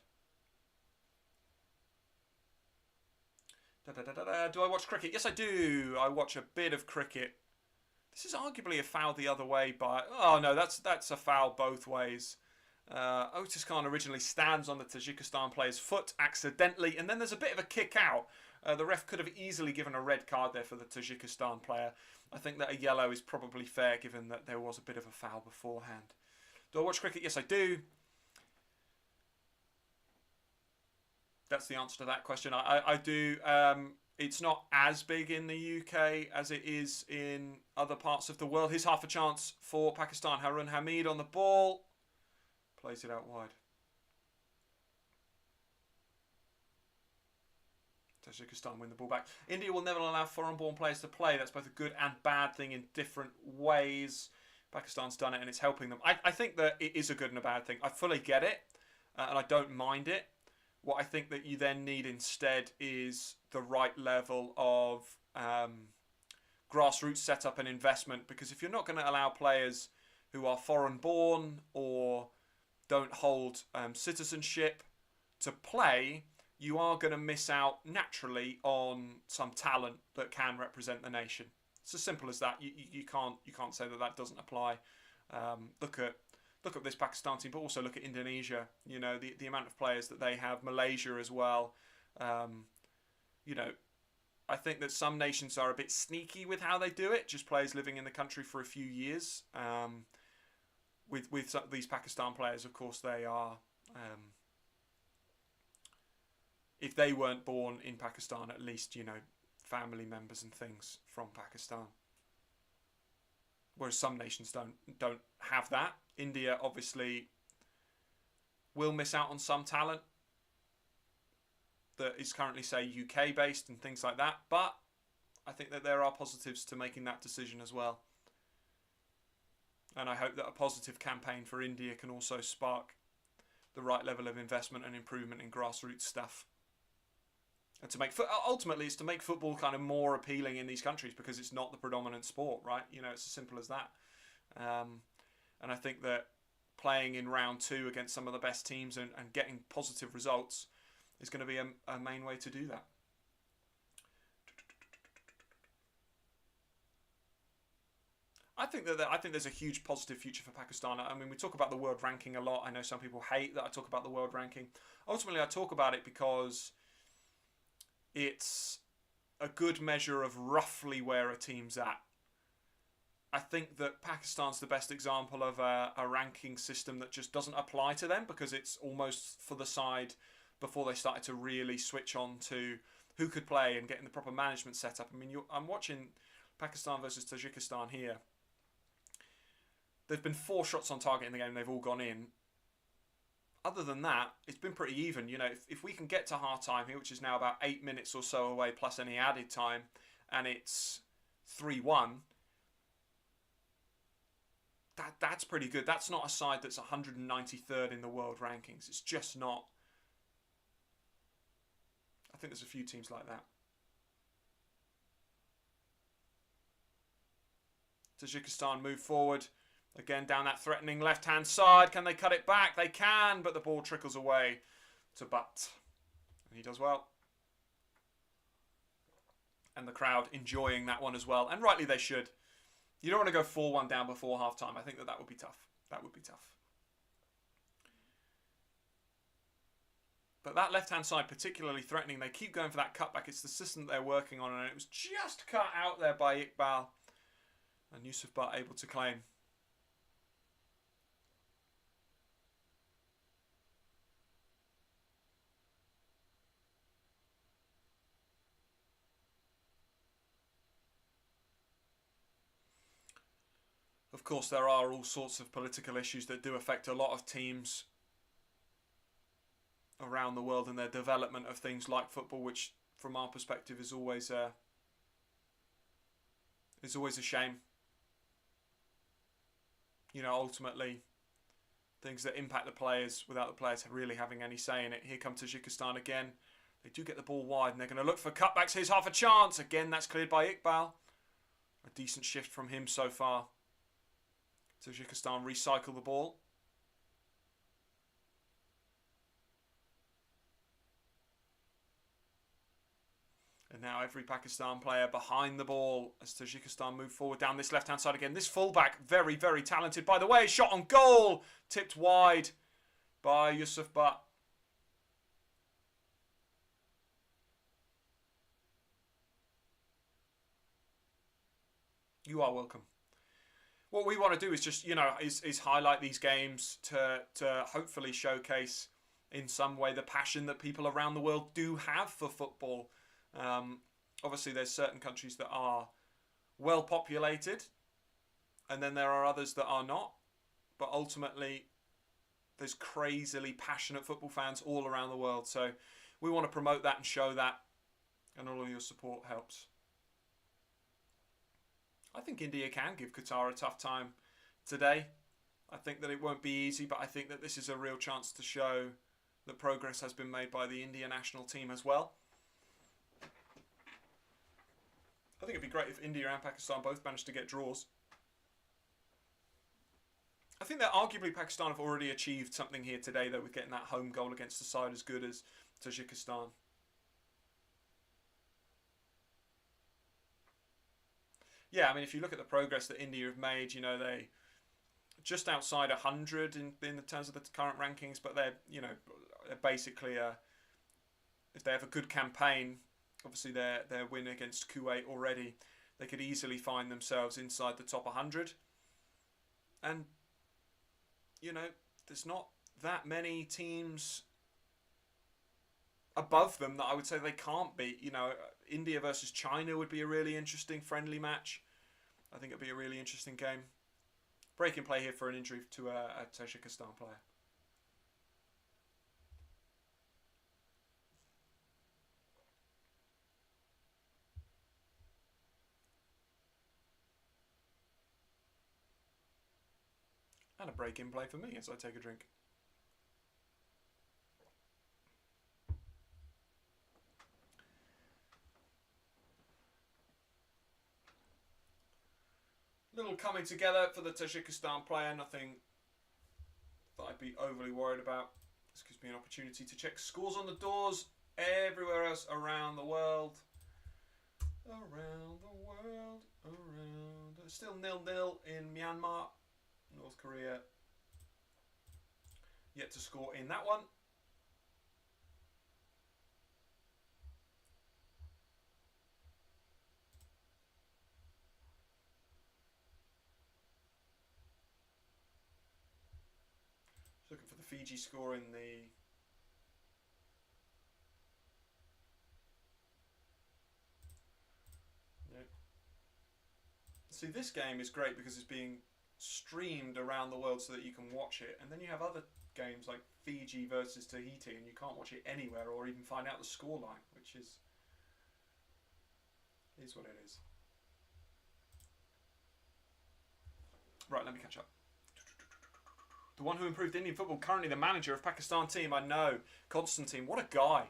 Do I watch cricket? Yes, I do. I watch a bit of cricket. This is arguably a foul the other way, but... Oh, no, that's a foul both ways. Otis Khan originally stands on the Tajikistan player's foot accidentally, and then there's a bit of a kick out. The ref could have easily given a red card there for the Tajikistan player. I think that a yellow is probably fair, given that there was a bit of a foul beforehand. Do I watch cricket? Yes, I do. That's the answer to that question. I do. It's not as big in the UK as it is in other parts of the world. Here's half a chance for Pakistan. Harun Hamid on the ball. Plays it out wide. Tajikistan win the ball back. India will never allow foreign-born players to play. That's both a good and bad thing in different ways. Pakistan's done it and it's helping them. I think that it is a good and a bad thing. I fully get it and I don't mind it. What I think that you then need instead is the right level of grassroots setup and investment, because if you're not going to allow players who are foreign-born or don't hold citizenship to play, you are going to miss out naturally on some talent that can represent the nation. It's as simple as that. You can't say that doesn't apply. Look at this Pakistan team, but also look at Indonesia. You know, the amount of players that they have. Malaysia as well. You know, I think that some nations are a bit sneaky with how they do it. Just players living in the country for a few years. With these Pakistan players, of course, they are. If they weren't born in Pakistan, at least, you know, family members and things from Pakistan. Whereas some nations don't have that. India obviously will miss out on some talent that is currently, say, UK based and things like that. But I think that there are positives to making that decision as well. And I hope that a positive campaign for India can also spark the right level of investment and improvement in grassroots stuff. And to make ultimately, it's to make football kind of more appealing in these countries, because it's not the predominant sport, right? You know, it's as simple as that. And I think that playing in round 2 against some of the best teams and getting positive results is going to be a main way to do that. I think there's a huge positive future for Pakistan. I mean, we talk about the world ranking a lot. I know some people hate that I talk about the world ranking. Ultimately, I talk about it because it's a good measure of roughly where a team's at. I think that Pakistan's the best example of a ranking system that just doesn't apply to them, because it's almost for the side before they started to really switch on to who could play and getting the proper management set up. I mean, I'm watching Pakistan versus Tajikistan here. There've been 4 shots on target in the game. They've all gone in. other than that, it's been pretty even. You know, if we can get to half time here, which is now about 8 minutes or so away, plus any added time, and it's 3-1, that's pretty good. That's not a side that's 193rd in the world rankings. It's just not. I think there's a few teams like that. Tajikistan move forward. Again, down that threatening left-hand side. Can they cut it back? They can, but the ball trickles away to Butt. And he does well. And the crowd enjoying that one as well. And rightly they should. You don't want to go 4-1 down before half-time. I think that would be tough. That would be tough. But that left-hand side, particularly threatening, they keep going for that cutback. It's the system that they're working on, and it was just cut out there by Iqbal. And Yusuf Butt able to claim. Of course, there are all sorts of political issues that do affect a lot of teams around the world and their development of things like football, which, from our perspective, is always a shame. You know, ultimately, things that impact the players without the players really having any say in it. Here come Tajikistan again. They do get the ball wide, and they're going to look for cutbacks. Here's half a chance. Again, that's cleared by Iqbal. A decent shift from him so far. Tajikistan recycle the ball. And now every Pakistan player behind the ball as Tajikistan move forward down this left-hand side again. This fullback, very, very talented. By the way, shot on goal. Tipped wide by Yusuf Butt. You are welcome. What we want to do is just, you know, is highlight these games to hopefully showcase in some way the passion that people around the world do have for football. Obviously, there's certain countries that are well populated, and then there are others that are not. But ultimately, there's crazily passionate football fans all around the world. So we want to promote that and show that, and all of your support helps. I think India can give Qatar a tough time today. I think that it won't be easy, but I think that this is a real chance to show that progress has been made by the India national team as well. I think it'd be great if India and Pakistan both managed to get draws. I think that arguably Pakistan have already achieved something here today, though, with getting that home goal against a side as good as Tajikistan. Yeah, I mean, if you look at the progress that India have made, you know, they just outside 100 in the terms of the current rankings, but they're, you know, basically, if they have a good campaign, obviously their win against Kuwait already, they could easily find themselves inside the top 100. And, you know, there's not that many teams above them that I would say they can't beat. You know, India versus China would be a really interesting friendly match. I think it'd be a really interesting game. Break in play here for an injury to a Tajikistan player. And a break in play for me as I take a drink. Little coming together for the Tajikistan player. Nothing that I'd be overly worried about. This gives me an opportunity to check scores on the doors everywhere else around the world. Around the world, around. Still 0-0 in Myanmar. North Korea yet to score in that one. Looking for the Fiji score in the See, this game is great because it's being streamed around the world so that you can watch it, and then you have other games like Fiji versus Tahiti, and you can't watch it anywhere or even find out the scoreline, which is what it is. Right, let me catch up. The one who improved Indian football, currently the manager of Pakistan team. I know, Constantine. What a guy!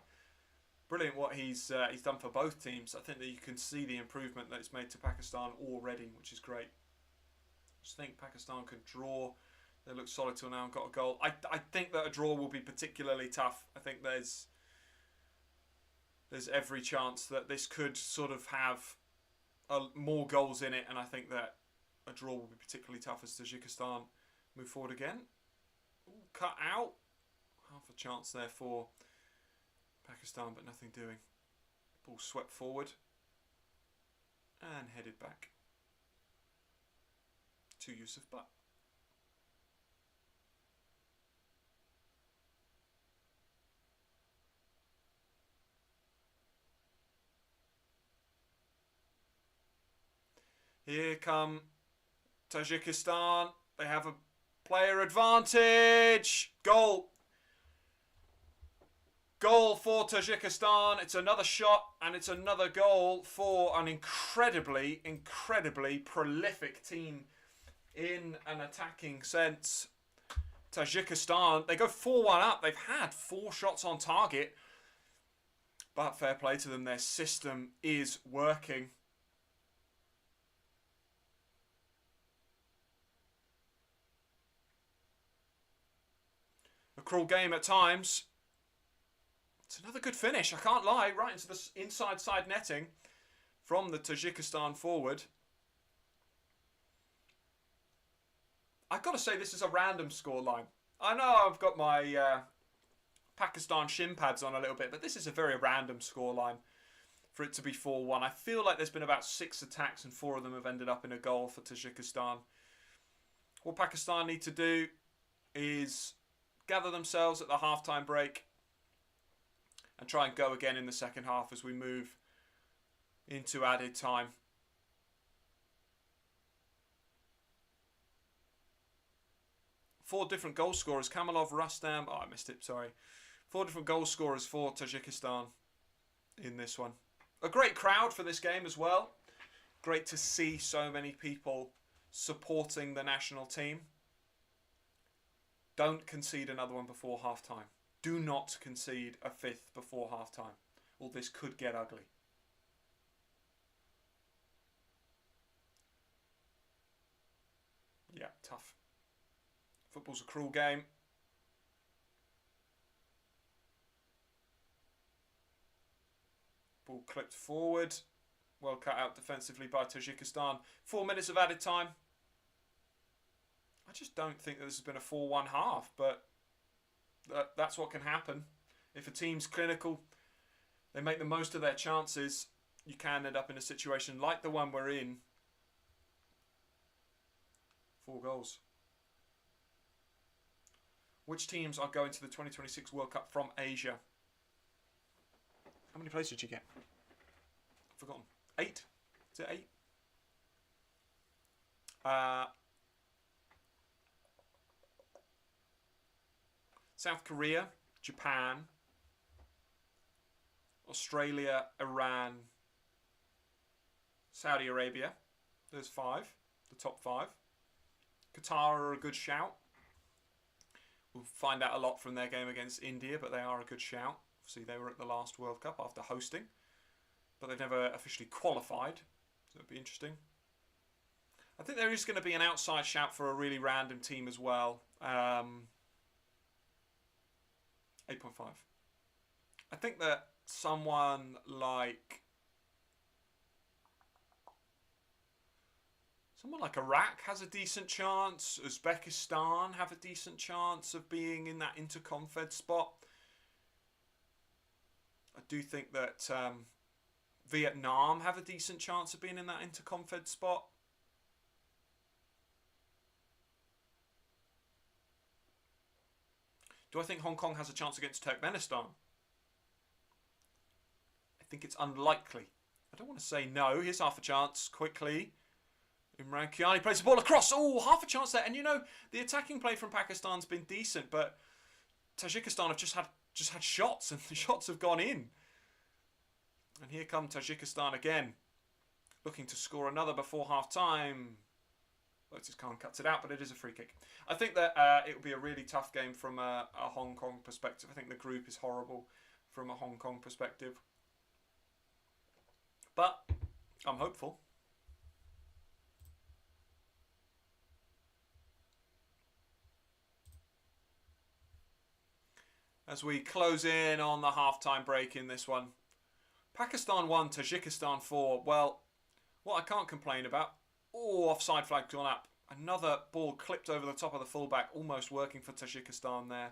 Brilliant what he's done for both teams. I think that you can see the improvement that it's made to Pakistan already, which is great. I just think Pakistan could draw. They look solid till now and got a goal. I think that a draw will be particularly tough. I think there's every chance that this could sort of have more goals in it, and I think that a draw will be particularly tough as Tajikistan move forward again. Ooh, cut out. Half a chance there for Pakistan, but nothing doing. Ball swept forward and headed back to Yusuf Butt. Here come Tajikistan. They have a player advantage. Goal. Goal for Tajikistan. It's another shot and it's another goal for an incredibly, incredibly prolific team in an attacking sense. Tajikistan, they go 4-1 up. They've had 4 shots on target. But fair play to them. Their system is working. A cruel game at times. It's another good finish, I can't lie, right into the inside side netting from the Tajikistan forward. I've got to say this is a random scoreline. I know I've got my Pakistan shin pads on a little bit, but this is a very random scoreline for it to be 4-1. I feel like there's been about 6 attacks and 4 of them have ended up in a goal for Tajikistan. What Pakistan need to do is gather themselves at the half-time break and try and go again in the second half as we move into added time. Four different goal scorers. Kamalov, Rustam. Oh, I missed it, sorry. 4 different goal scorers for Tajikistan in this one. A great crowd for this game as well. Great to see so many people supporting the national team. Don't concede another one before half-time. Do not concede a 5th before half-time, or this could get ugly. Yeah, tough. Football's a cruel game. Ball clipped forward. Well cut out defensively by Tajikistan. 4 minutes of added time. I just don't think that this has been a 4-1 half, but that's what can happen. If a team's clinical, they make the most of their chances, you can end up in a situation like the one we're in. 4 goals. Which teams are going to the 2026 World Cup from Asia? How many places did you get? I've forgotten. 8? Is it 8? South Korea, Japan, Australia, Iran, Saudi Arabia. There's 5, the top 5. Qatar are a good shout. We'll find out a lot from their game against India, but they are a good shout. Obviously, they were at the last World Cup after hosting, but they've never officially qualified, so it'll be interesting. I think there is going to be an outside shout for a really random team as well. 8.5. I think that someone like Iraq has a decent chance. Uzbekistan have a decent chance of being in that interconfed spot. I do think that Vietnam have a decent chance of being in that interconfed spot. Do I think Hong Kong has a chance against Turkmenistan? I think it's unlikely. I don't want to say no. Here's half a chance quickly. Imran Kiani plays the ball across. Oh, half a chance there. And you know, the attacking play from Pakistan's been decent, but Tajikistan have just had shots, and the shots have gone in. And here come Tajikistan again, looking to score another before half-time. Lotus Khan cuts it out, but it is a free kick. I think that it will be a really tough game from a Hong Kong perspective. I think the group is horrible from a Hong Kong perspective. But I'm hopeful. As we close in on the half-time break in this one. Pakistan 1, Tajikistan 4. Well, what I can't complain about. Oh, offside flag gone up. Another ball clipped over the top of the fullback, almost working for Tajikistan there.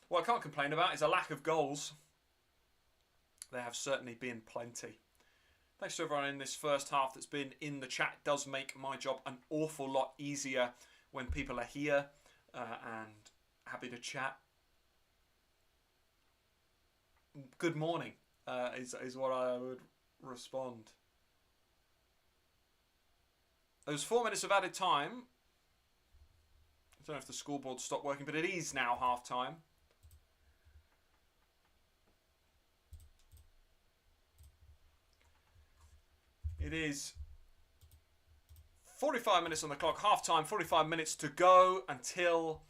What I can't complain about is a lack of goals. There have certainly been plenty. Thanks to everyone in this first half that's been in the chat. It does make my job an awful lot easier when people are here and happy to chat. Good morning is what I would respond. Those 4 minutes of added time. I don't know if the scoreboard stopped working, but it is now half time. It is 45 minutes on the clock, half time, 45 minutes to go until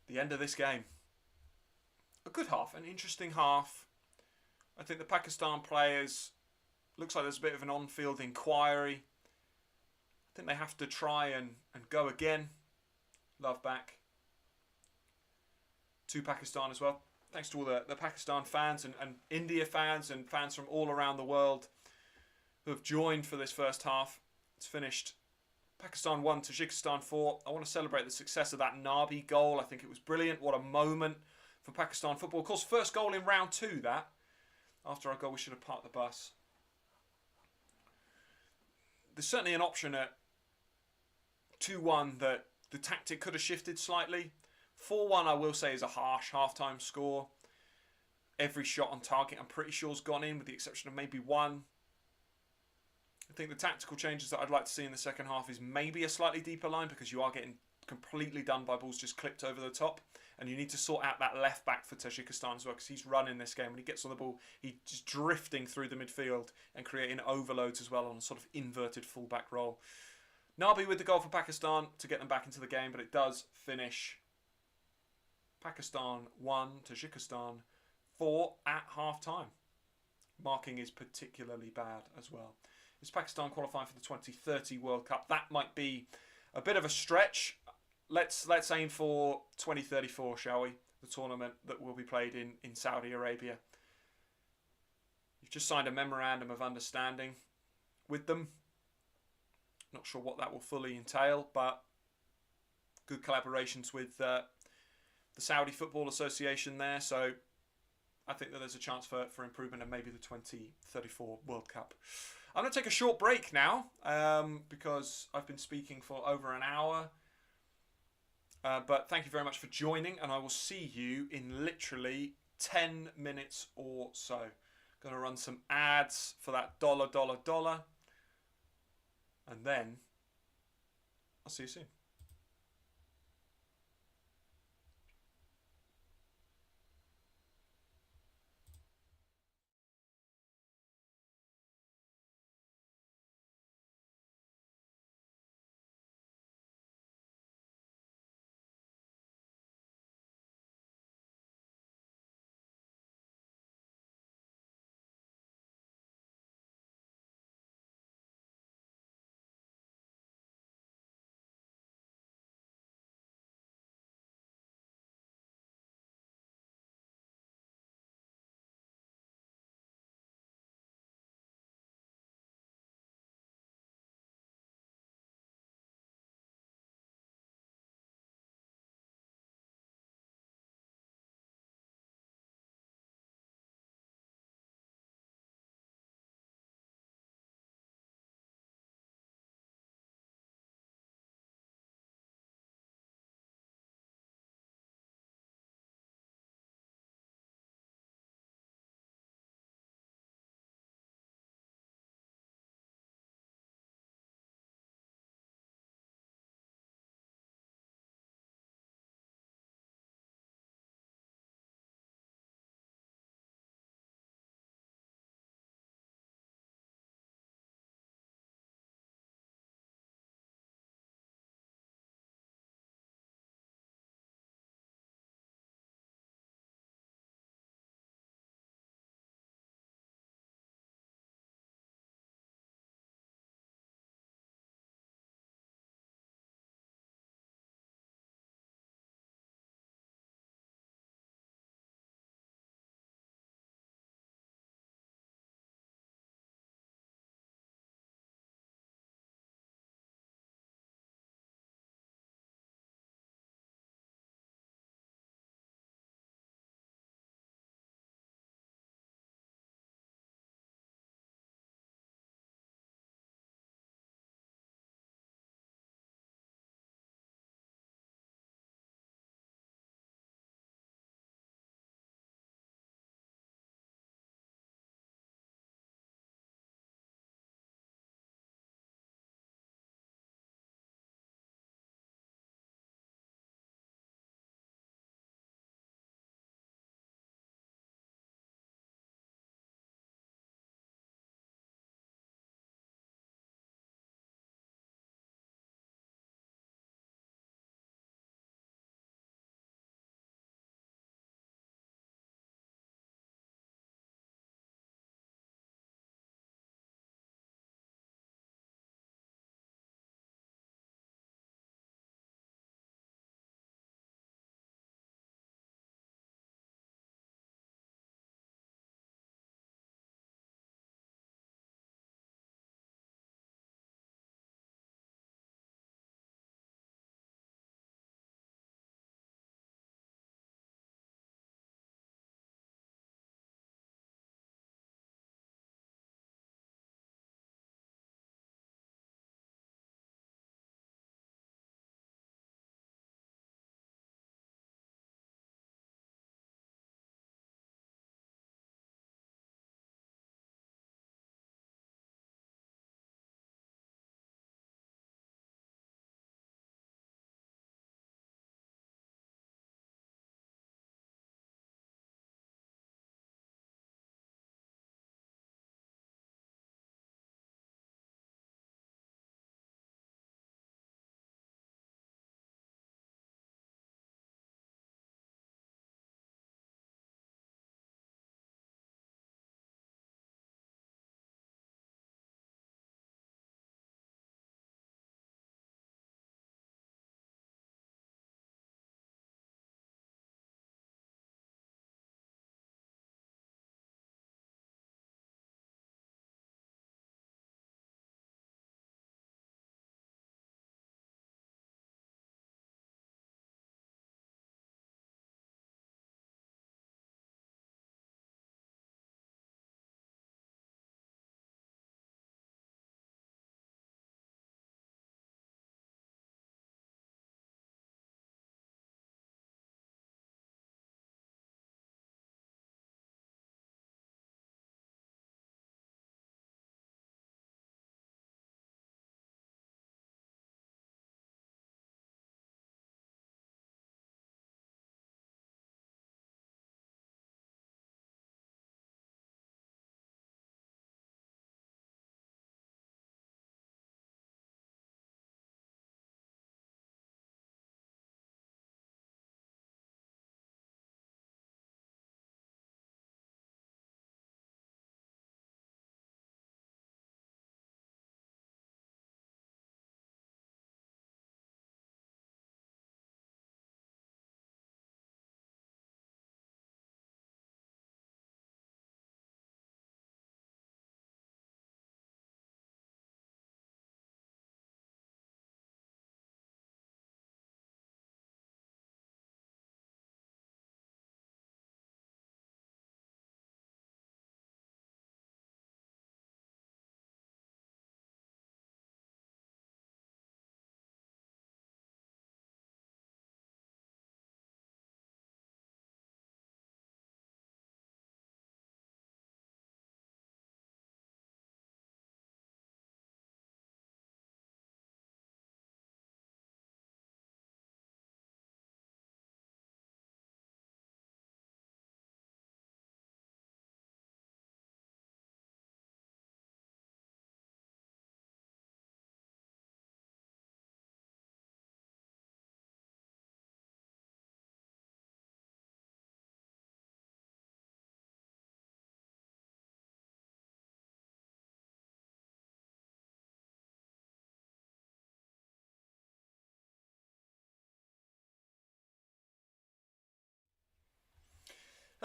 the end of this game. A good half, an interesting half. I think the Pakistan players, looks like there's a bit of an on-field inquiry. I think they have to try and go again. Love back to Pakistan as well. Thanks to all the Pakistan fans and India fans and fans from all around the world who have joined for this first half. It's finished Pakistan 1, Tajikistan 4. I want to celebrate the success of that Nabi goal. I think it was brilliant. What a moment for Pakistan football. Of course, first goal in round 2, that. After our goal, we should have parked the bus. There's certainly an option at 2-1 that the tactic could have shifted slightly. 4-1, I will say, is a harsh half-time score. Every shot on target, I'm pretty sure, has gone in, with the exception of maybe one. I think the tactical changes that I'd like to see in the second half is maybe a slightly deeper line, because you are getting completely done by balls just clipped over the top. And you need to sort out that left back for Tajikistan as well, because he's running this game. When he gets on the ball, he's just drifting through the midfield and creating overloads as well on a sort of inverted fullback role. Nabi with the goal for Pakistan to get them back into the game, but it does finish Pakistan 1, Tajikistan 4 at half-time. Marking is particularly bad as well. Is Pakistan qualifying for the 2030 World Cup? That might be a bit of a stretch. Let's aim for 2034, shall we? The tournament that will be played in Saudi Arabia. You've just signed a memorandum of understanding with them. Not sure what that will fully entail, but good collaborations with the Saudi Football Association there. So I think that there's a chance for improvement and maybe the 2034 World Cup. I'm going to take a short break now because I've been speaking for over an hour. But thank you very much for joining, and I will see you in literally 10 minutes or so. Going to run some ads for that $, and then I'll see you soon.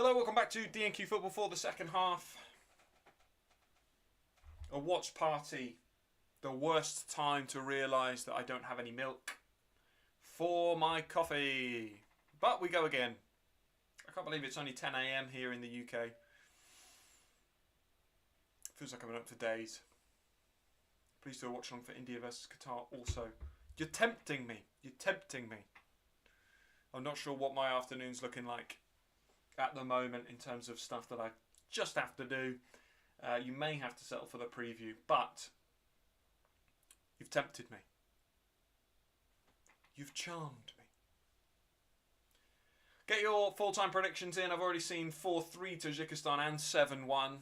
Hello, welcome back to DNQ Football for the second half. A watch party. The worst time to realise that I don't have any milk for my coffee. But we go again. I can't believe it's only 10 AM here in the UK. Feels like I'm up to days. Please do a watch along for India versus Qatar also. You're tempting me. You're tempting me. I'm not sure what my afternoon's looking like at the moment in terms of stuff that I just have to do. You may have to settle for the preview, but you've tempted me. You've charmed me. Get your full-time predictions in. I've already seen 4-3 Tajikistan and 7-1.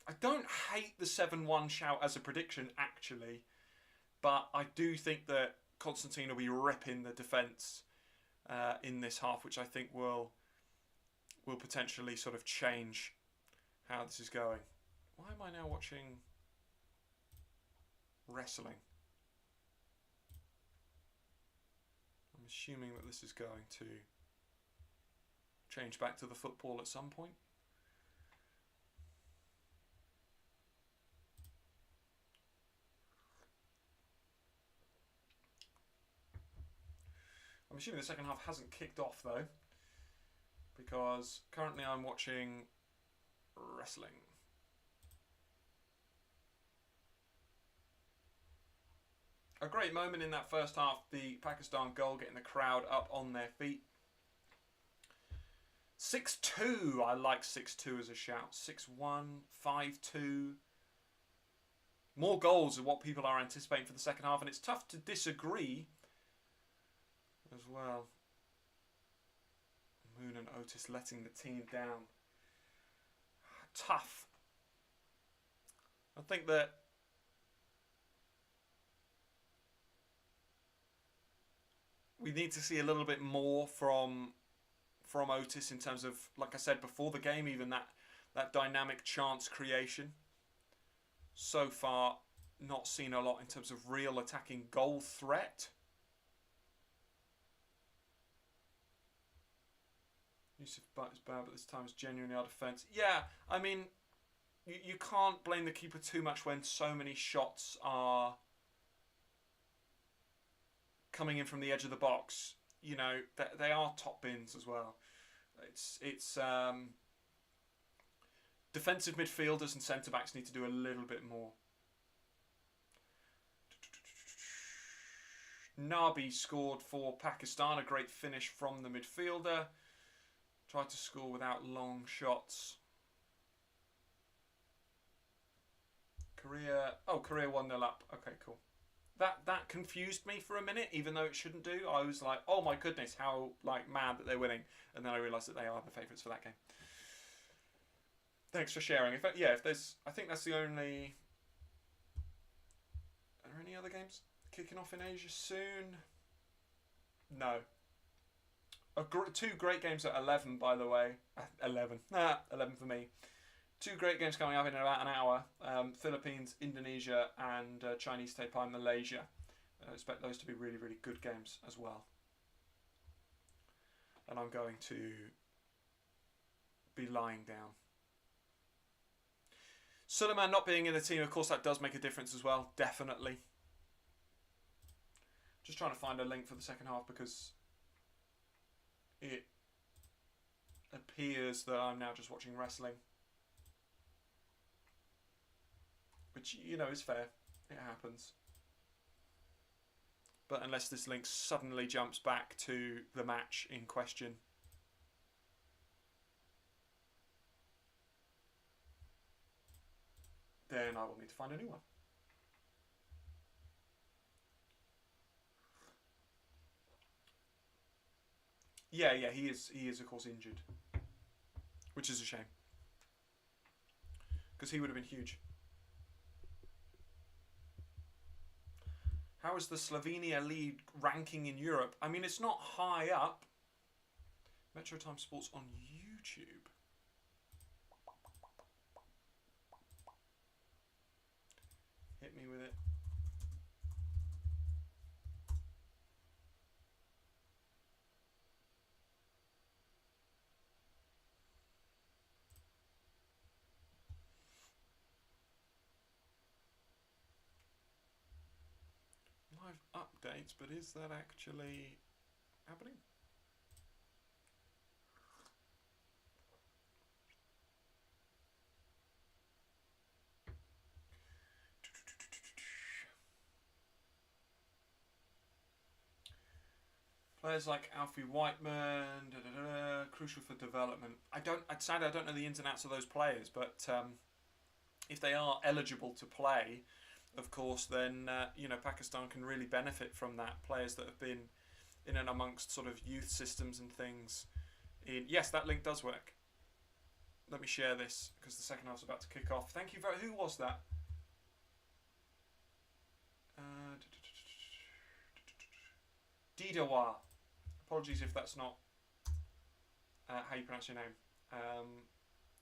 I don't hate the 7-1 shout as a prediction, actually, but I do think that Constantine will be ripping the defence in this half, which I think will potentially sort of change how this is going. Why am I now watching wrestling? I'm assuming that this is going to change back to the football at some point. I'm assuming the second half hasn't kicked off though, because currently I'm watching wrestling. A great moment in that first half, the Pakistan goal, getting the crowd up on their feet. 6-2, I like 6-2 as a shout. 6-1, 5-2. More goals are what people are anticipating for the second half, and it's tough to disagree as well. Moon and Otis letting the team down. Tough. I think that we need to see a little bit more from Otis in terms of, like I said before the game, even that dynamic chance creation. So far, not seen a lot in terms of real attacking goal threat. Yusuf Butt is bad, but this time it's genuinely our defence. Yeah, I mean, you can't blame the keeper too much when so many shots are coming in from the edge of the box. You know, they are top bins as well. It's defensive midfielders and centre-backs need to do a little bit more. Nabi scored for Pakistan, a great finish from the midfielder. Tried to score without long shots. Korea 1-0 up. Okay, cool. That confused me for a minute, even though it shouldn't do. I was like, oh my goodness, how mad that they're winning, and then I realised that they are the favourites for that game. Thanks for sharing. If there's, I think that's the only. Are there any other games kicking off in Asia soon? No. Two great games at 11, by the way. 11 for me. Two great games coming up in about an hour. Philippines, Indonesia, and Chinese Taipei, Malaysia. I expect those to be really, really good games as well. And I'm going to be lying down. Suleiman not being in the team, of course, that does make a difference as well. Definitely. Just trying to find a link for the second half because it appears that I'm now just watching wrestling. Which, you know, is fair. It happens. But unless this link suddenly jumps back to the match in question. Then I will need to find a new one. Yeah, he is of course injured. Which is a shame. Because he would have been huge. How is the Slovenia league ranking in Europe? I mean, it's not high up. Metro Time Sports on YouTube. Hit me with it. points, but is that actually happening? Players like Alfie Whiteman, crucial for development. Sadly, I don't know the ins and outs of those players, but if they are eligible to play, of course, then Pakistan can really benefit from that. Players that have been in and amongst sort of youth systems and things. Yes, that link does work. Let me share this because the second half's about to kick off. Thank you very. Who was that? Didawa. Apologies if that's not how you pronounce your name.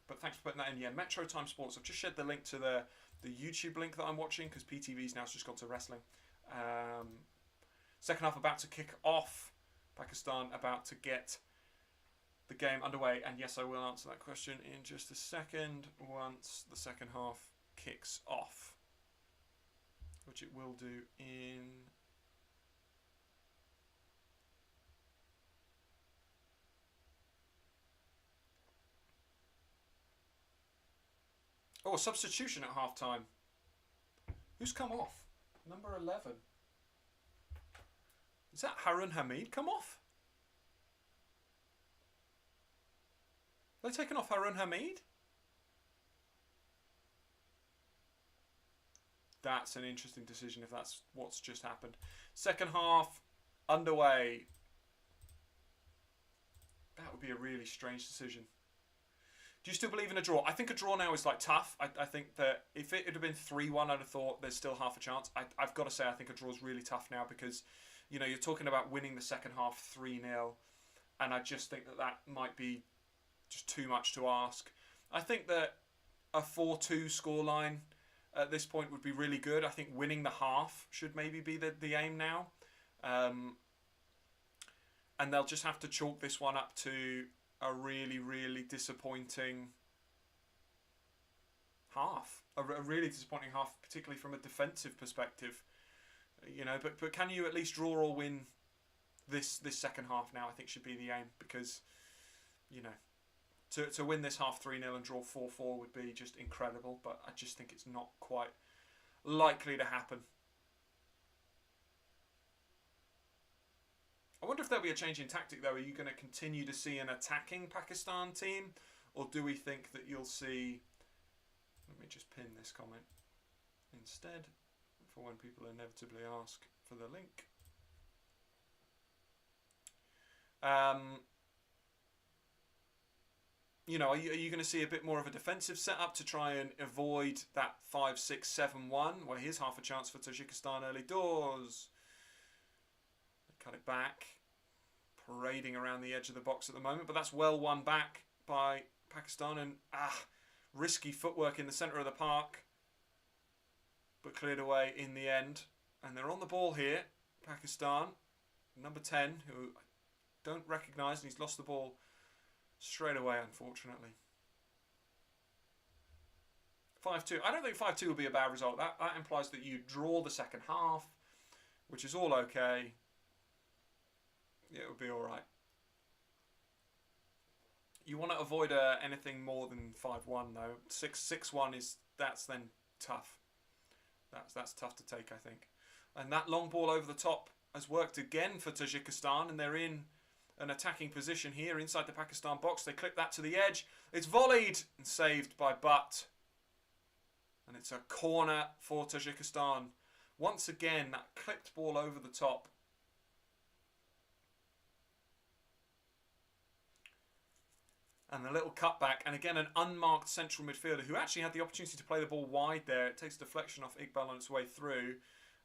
But thanks for putting that in. Yeah, Metro Time Sports. I've just shared the link to the YouTube link that I'm watching because PTV's now just gone to wrestling. Second half about to kick off. Pakistan about to get the game underway. And yes, I will answer that question in just a second once the second half kicks off, which it will do in... Oh, a substitution at half-time. Who's come off? Number 11. Is that Harun Hamid come off? Have they taken off Harun Hamid? That's an interesting decision if that's what's just happened. Second half underway. That would be a really strange decision. Do you still believe in a draw? I think a draw now is like tough. I think that if it had been 3-1, I'd have thought there's still half a chance. I've got to say I think a draw is really tough now because, you're talking about winning the second half 3-0, and I just think that might be just too much to ask. I think that a 4-2 scoreline at this point would be really good. I think winning the half should maybe be the aim now. And they'll just have to chalk this one up to a really, really disappointing half. A really disappointing half, particularly from a defensive perspective. But can you at least draw or win this second half now? I think should be the aim because, to win this half 3-0 and draw 4-4 would be just incredible. But I just think it's not quite likely to happen. I wonder if there'll be a change in tactic, though. Are you going to continue to see an attacking Pakistan team? Or do we think that you'll see... Let me just pin this comment instead for when people inevitably ask for the link. Are you going to see a bit more of a defensive setup to try and avoid that 5-6-7-1, where here's half a chance for Tajikistan early doors? Cut it back, parading around the edge of the box at the moment, but that's well won back by Pakistan, and risky footwork in the centre of the park, but cleared away in the end. And they're on the ball here, Pakistan, number 10, who I don't recognise, and he's lost the ball straight away, unfortunately. 5-2. I don't think 5-2 will be a bad result. That implies that you draw the second half, which is all okay. Yeah, it would be all right. You want to avoid anything more than 5-1 though. 6-1 that's then tough. That's tough to take, I think. And that long ball over the top has worked again for Tajikistan, and they're in an attacking position here inside the Pakistan box. They clip that to the edge. It's volleyed and saved by Butt. And it's a corner for Tajikistan. Once again, that clipped ball over the top. And the little cutback, and again an unmarked central midfielder who actually had the opportunity to play the ball wide there. It takes deflection off Iqbal on its way through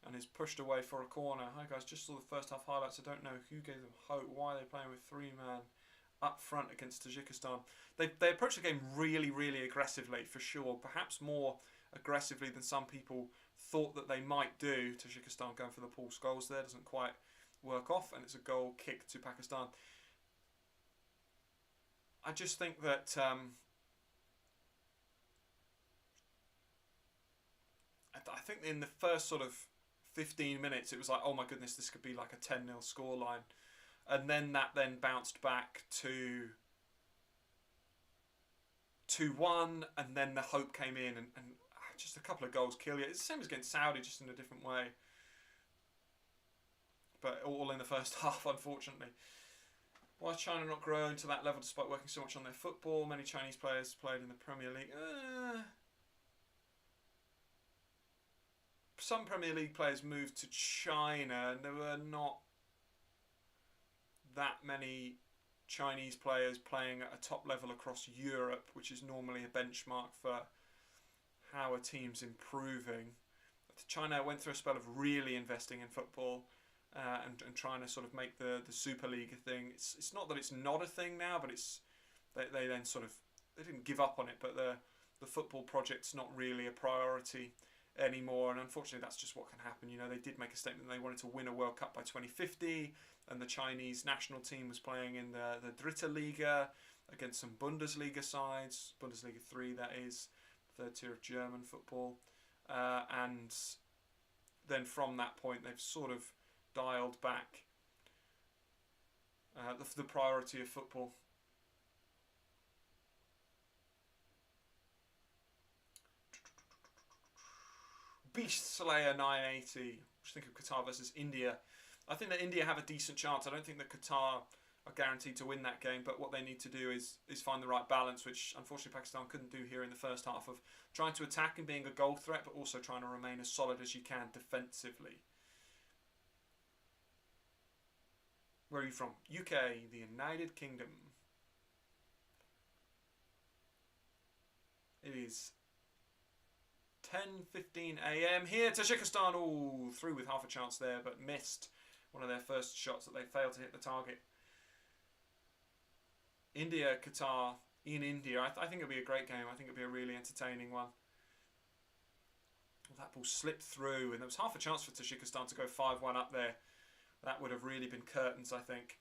and is pushed away for a corner. Hi guys, just saw the first half highlights. I don't know who gave them hope. Why are they playing with 3-man up front against Tajikistan? They approach the game really, really aggressively for sure. Perhaps more aggressively than some people thought that they might do. Tajikistan going for the Paul Scholes there. Doesn't quite work off, and it's a goal kick to Pakistan. I just think that I think in the first sort of 15 minutes, it was like, oh my goodness, this could be like a 10-0 scoreline. And then that bounced back to 2-1, and then the hope came in, and just a couple of goals kill you. It's the same as against Saudi, just in a different way. But all in the first half, unfortunately. Why has China not grown to that level despite working so much on their football? Many Chinese players played in the Premier League. Some Premier League players moved to China, and there were not that many Chinese players playing at a top level across Europe, which is normally a benchmark for how a team's improving. China went through a spell of really investing in football and trying to sort of make the Super League a thing. It's not that it's not a thing now, but they then sort of, they didn't give up on it, but the football project's not really a priority anymore, and unfortunately that's just what can happen. You know, they did make a statement that they wanted to win a World Cup by 2050, and the Chinese national team was playing in the Dritte Liga against some Bundesliga sides, Bundesliga 3 that is, third tier of German football, and then from that point they've sort of dialed back the priority of football. Beast Slayer 980. What do you think of Qatar versus India? I think that India have a decent chance. I don't think that Qatar are guaranteed to win that game, but what they need to do is find the right balance, which unfortunately Pakistan couldn't do here in the first half, of trying to attack and being a goal threat, but also trying to remain as solid as you can defensively. Where are you from? UK, the United Kingdom. It is 10:15 a.m. here. Tajikistan, all through with half a chance there, but missed one of their first shots that they failed to hit the target. India, Qatar, in India. I think it'll be a great game. I think it'll be a really entertaining one. Well, that ball slipped through, and there was half a chance for Tajikistan to go 5-1 up there. That would have really been curtains, I think.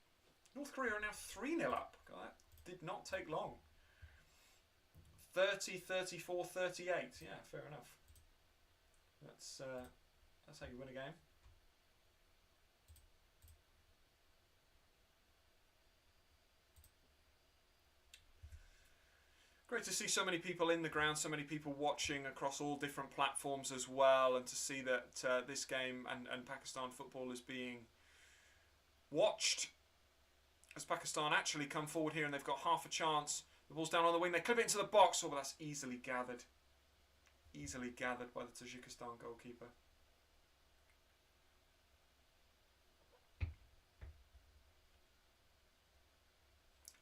North Korea are now 3-0 up. God, that did not take long. 30, 34, 38. Yeah, fair enough. That's how you win a game. Great to see so many people in the ground, so many people watching across all different platforms as well, and to see that this game and Pakistan football is being watched as Pakistan actually come forward here, and they've got half a chance. The ball's down on the wing, they clip it into the box. Oh, but that's easily gathered. Easily gathered by the Tajikistan goalkeeper.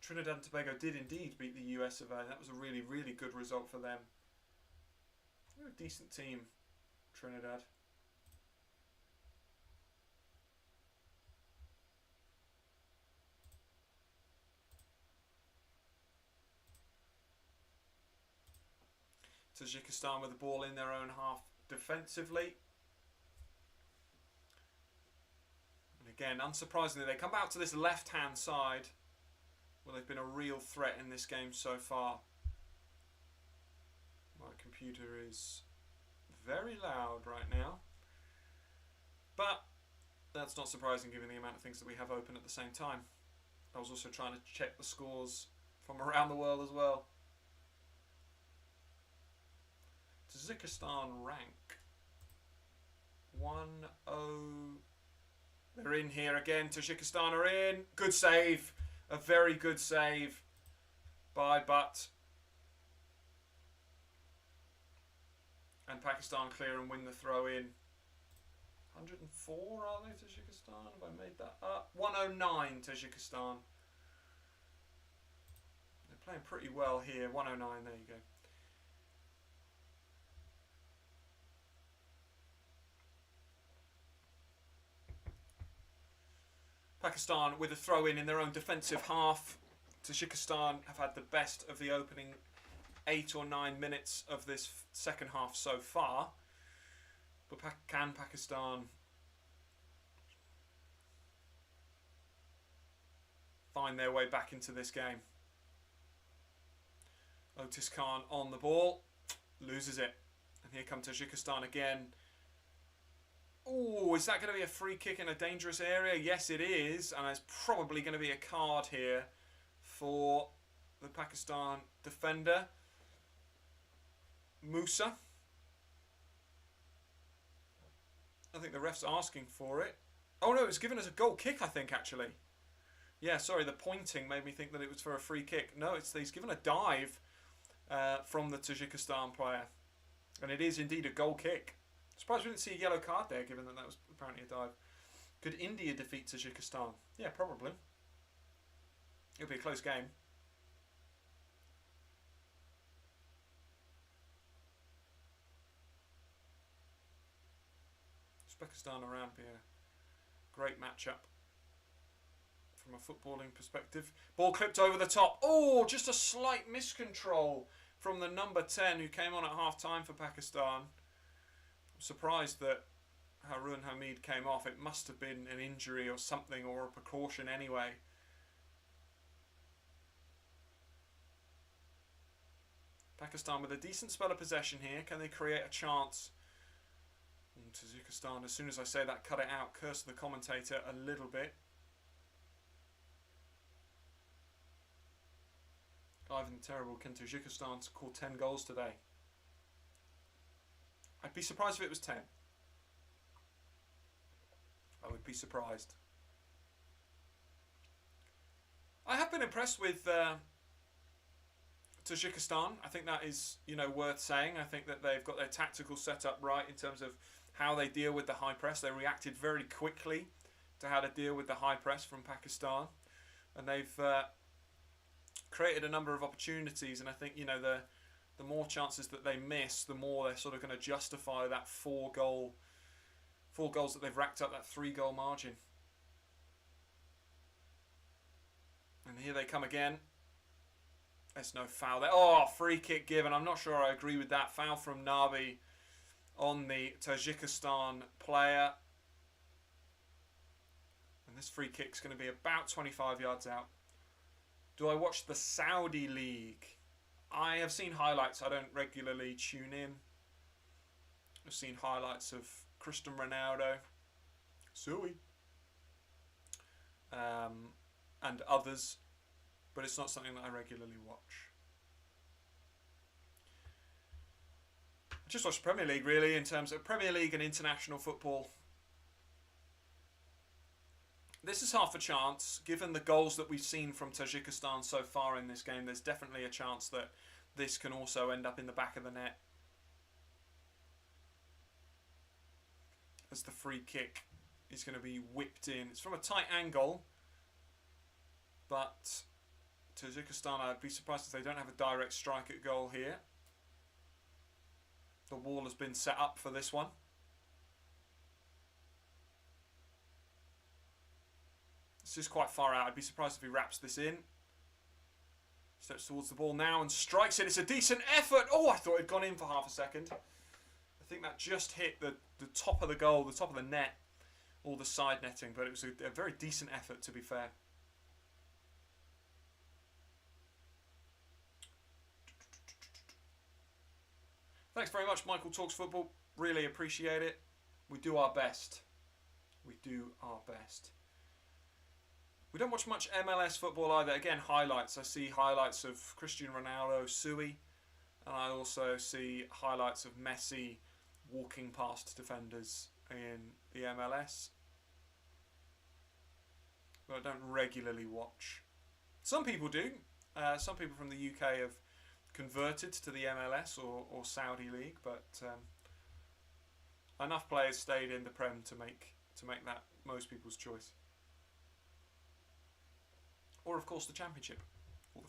Trinidad and Tobago did indeed beat the US of A. That was a really, really good result for them. They're a decent team, Trinidad. Tajikistan with the ball in their own half defensively. And again, unsurprisingly, they come out to this left-hand side. Well, they've been a real threat in this game so far. My computer is very loud right now. But that's not surprising given the amount of things that we have open at the same time. I was also trying to check the scores from around the world as well. Tajikistan rank 1-0. They're in here again. Tajikistan are in. Good save. A very good save by Butt. And Pakistan clear and win the throw in. 104 are they, Tajikistan? Have I made that up? 109 Tajikistan. They're playing pretty well here. 109, there you go. Pakistan with a throw-in in their own defensive half. Tajikistan have had the best of the opening 8 or 9 minutes of this second half so far. But can Pakistan find their way back into this game? Otis Khan on the ball, loses it. And here come Tajikistan again. Oh, is that going to be a free kick in a dangerous area? Yes, it is. And there's probably going to be a card here for the Pakistan defender, Musa. I think the ref's asking for it. Oh no, it was given as a goal kick, I think, actually. Yeah, sorry, the pointing made me think that it was for a free kick. No, he's given a dive from the Tajikistan player. And it is indeed a goal kick. Surprised we didn't see a yellow card there, given that was apparently a dive. Could India defeat Tajikistan? Yeah, probably. It'll be a close game. Uzbekistan around be a great matchup from a footballing perspective. Ball clipped over the top. Oh, just a slight miscontrol from the number 10 who came on at half time for Pakistan. I'm surprised that Harun Hamid came off. It must have been an injury or something, or a precaution anyway. Pakistan with a decent spell of possession here. Can they create a chance? Tajikistan, as soon as I say that, cut it out. Curse the commentator a little bit. Ivan the Terrible, can Tajikistan score 10 goals today? I'd be surprised if it was 10. I would be surprised. I have been impressed with Tajikistan. I think that is, worth saying. I think that they've got their tactical setup right in terms of how they deal with the high press. They reacted very quickly to how to deal with the high press from Pakistan, and they've created a number of opportunities. And I think the more chances that they miss, the more they're sort of going to justify that four goals that they've racked up, that 3-goal margin. And here they come again. There's no foul there. Oh, free kick given. I'm not sure I agree with that. Foul from Nabi on the Tajikistan player. And this free kick's going to be about 25 yards out. Do I watch the Saudi League? I have seen highlights. I don't regularly tune in. I've seen highlights of Cristiano Ronaldo, Sui, and others, but it's not something that I regularly watch. I just watch the Premier League, really, in terms of Premier League and international football. This is half a chance. Given the goals that we've seen from Tajikistan so far in this game, there's definitely a chance that this can also end up in the back of the net. As the free kick is going to be whipped in. It's from a tight angle, but Tajikistan, I'd be surprised if they don't have a direct strike at goal here. The wall has been set up for this one. This is quite far out. I'd be surprised if he wraps this in. Steps towards the ball now and strikes it. It's a decent effort. Oh, I thought it'd gone in for half a second. I think that just hit the top of the goal, the top of the net, or the side netting, but it was a very decent effort, to be fair. Thanks very much, Michael Talks Football. Really appreciate it. We do our best. We do our best. We don't watch much MLS football either. Again, highlights. I see highlights of Cristiano Ronaldo, Sui, and I also see highlights of Messi walking past defenders in the MLS. But I don't regularly watch. Some people do. Some people from the UK have converted to the MLS or Saudi League, but enough players stayed in the Prem to make that most people's choice. Or of course the Championship, or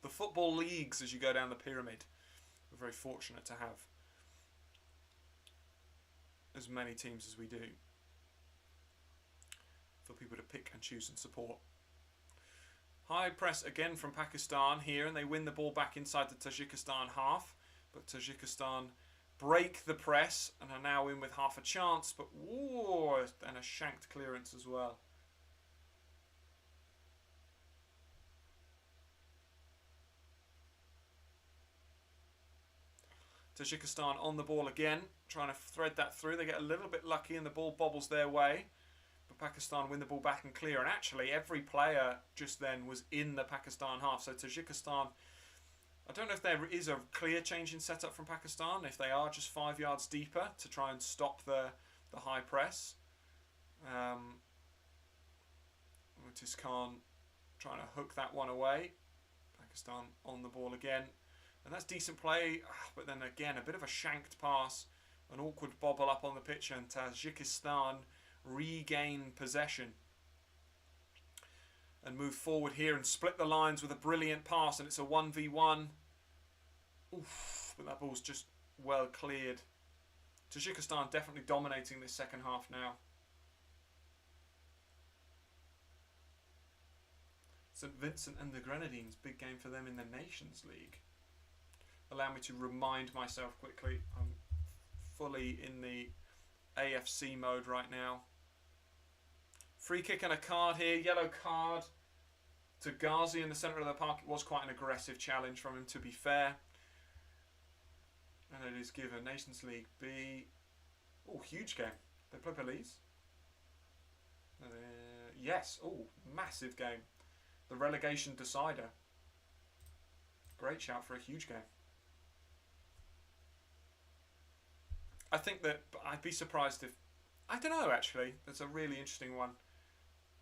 the football leagues as you go down the pyramid. We're very fortunate to have as many teams as we do for people to pick and choose and support. High press again from Pakistan here, and they win the ball back inside the Tajikistan half, but Tajikistan break the press and are now in with half a chance, but whoa, and a shanked clearance as well. Tajikistan on the ball again, trying to thread that through. They get a little bit lucky and the ball bobbles their way. But Pakistan win the ball back and clear. And actually, every player just then was in the Pakistan half. So Tajikistan, I don't know if there is a clear change in setup from Pakistan. If they are just 5 yards deeper to try and stop the high press. Otis Khan trying to hook that one away. Pakistan on the ball again. And that's decent play, but then again, a bit of a shanked pass, an awkward bobble up on the pitch, and Tajikistan regain possession and move forward here and split the lines with a brilliant pass, and it's a 1v1. Oof, but that ball's just well cleared. Tajikistan definitely dominating this second half now. St Vincent and the Grenadines, big game for them in the Nations League. Allow me to remind myself quickly, I'm fully in the AFC mode right now. Free kick and a card here, yellow card to Ghazi in the centre of the park. It was quite an aggressive challenge from him, to be fair. And it is given. Nations League B. Oh, huge game. They play Belize. Yes, oh, massive game. The relegation decider. Great shout for a huge game. I think that I'd be surprised if... I don't know, actually. That's a really interesting one.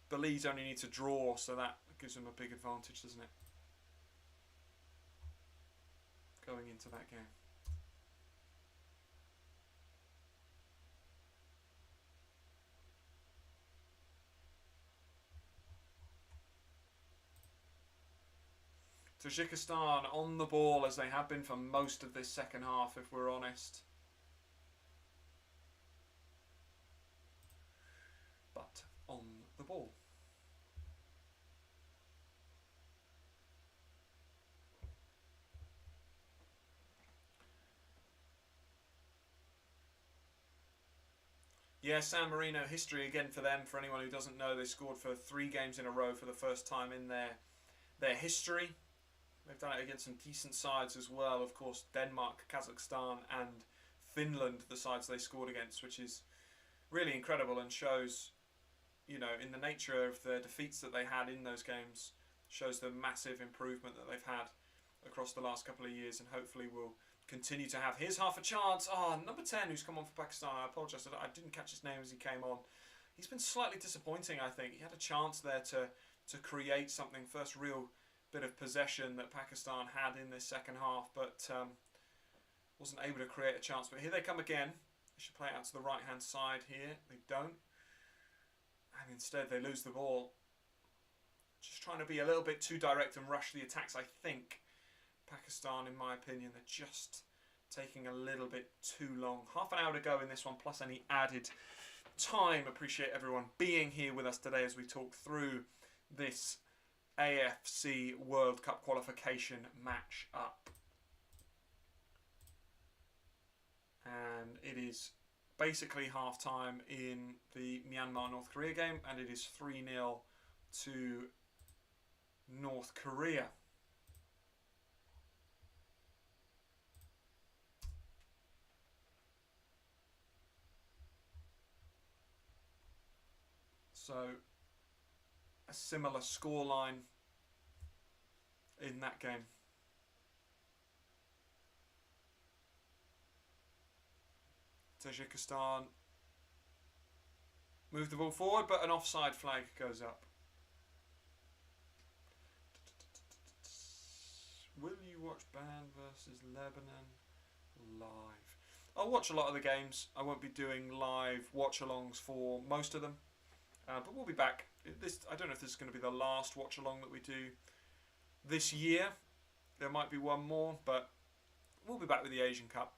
Belize only need to draw, so that gives them a big advantage, doesn't it? Going into that game. Tajikistan on the ball as they have been for most of this second half, if we're honest. But on the ball. Yeah, San Marino, history again for them. For anyone who doesn't know, they scored for 3 games in a row for the first time in their history. They've done it against some decent sides as well. Of course, Denmark, Kazakhstan and Finland, the sides they scored against, which is really incredible and shows, you know, in the nature of the defeats that they had in those games, shows the massive improvement that they've had across the last couple of years, and hopefully will continue to have. Here's half a chance. Number 10 who's come on for Pakistan. I apologise, I didn't catch his name as he came on. He's been slightly disappointing, I think. He had a chance there to create something. First real bit of possession that Pakistan had in this second half, but wasn't able to create a chance. But here they come again. They should play it out to the right hand side here. They don't, and instead they lose the ball. Just trying to be a little bit too direct and rush the attacks. I think Pakistan, in my opinion, they're just taking a little bit too long. Half an hour to go in this one, plus any added time. Appreciate everyone being here with us today as we talk through this AFC World Cup Qualification match up. And it is basically half time in the Myanmar-North Korea game, and it is 3-0 to North Korea. So a similar scoreline in that game. Tajikistan move the ball forward, but an offside flag goes up. Will you watch Band versus Lebanon live? I'll watch a lot of the games. I won't be doing live watch-alongs for most of them. But we'll be back. I don't know if this is going to be the last watch-along that we do this year. There might be one more, but we'll be back with the Asian Cup.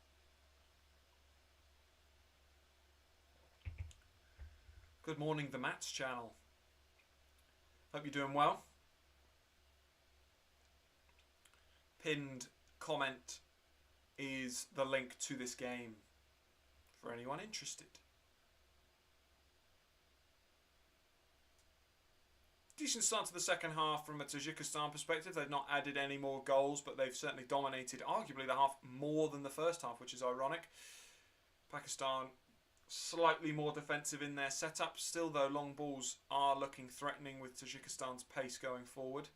Good morning, the Mats channel. Hope you're doing well. Pinned comment is the link to this game for anyone interested. decent start to the second half from a Tajikistan perspective. They've not added any more goals, but they've certainly dominated, arguably, the half more than the first half, which is ironic. Pakistan slightly more defensive in their setup. Still, though, long balls are looking threatening with Tajikistan's pace going forward.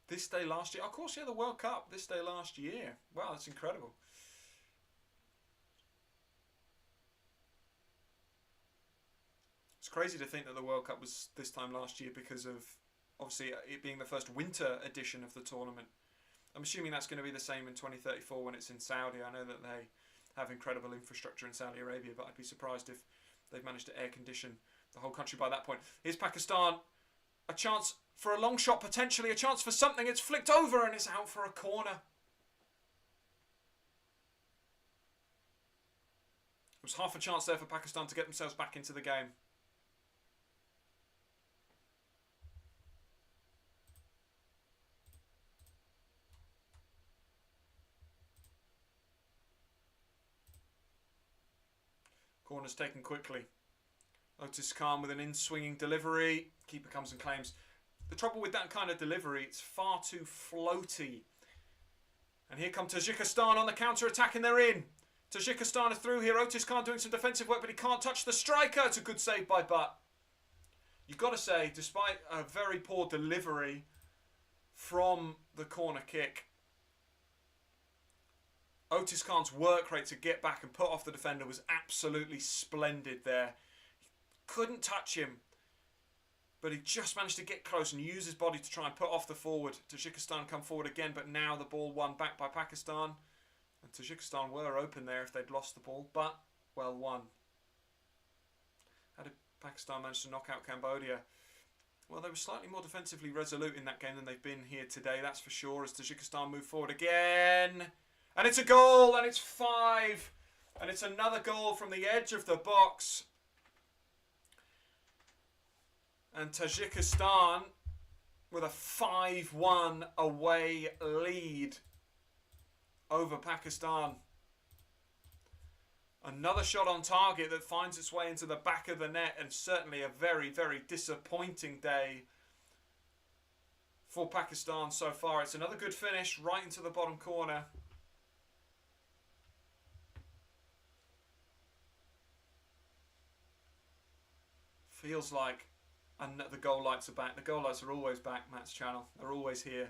This day last year, of course, yeah, the World Cup this day last year. Wow, that's incredible. It's crazy to think that the World Cup was this time last year because of, obviously, it being the first winter edition of the tournament. I'm assuming that's going to be the same in 2034 when it's in Saudi. I know that they have incredible infrastructure in Saudi Arabia, but I'd be surprised if they've managed to air condition the whole country by that point. Here's Pakistan. A chance for a long shot, potentially a chance for something. It's flicked over and it's out for a corner. It was half a chance there for Pakistan to get themselves back into the game. Corner's taken quickly. Otis Khan with an in-swinging delivery. Keeper comes and claims. The trouble with that kind of delivery, it's far too floaty. And here come Tajikistan on the counter-attack and they're in. Tajikistan are through here. Otis Khan doing some defensive work, but he can't touch the striker. It's a good save by Butt. You've got to say, despite a very poor delivery from the corner kick, Otis Khan's work rate to get back and put off the defender was absolutely splendid there. He couldn't touch him, but he just managed to get close and use his body to try and put off the forward. Tajikistan come forward again, but now the ball won back by Pakistan. And Tajikistan were open there if they'd lost the ball, but well won. How did Pakistan manage to knock out Cambodia? Well, they were slightly more defensively resolute in that game than they've been here today, that's for sure, as Tajikistan move forward again. And it's a goal, and it's 5. And it's another goal from the edge of the box. And Tajikistan with a 5-1 away lead over Pakistan. Another shot on target that finds its way into the back of the net, and certainly a very, very disappointing day for Pakistan so far. It's another good finish right into the bottom corner. Feels like the goal lights are back. The goal lights are always back, Matt's channel. They're always here.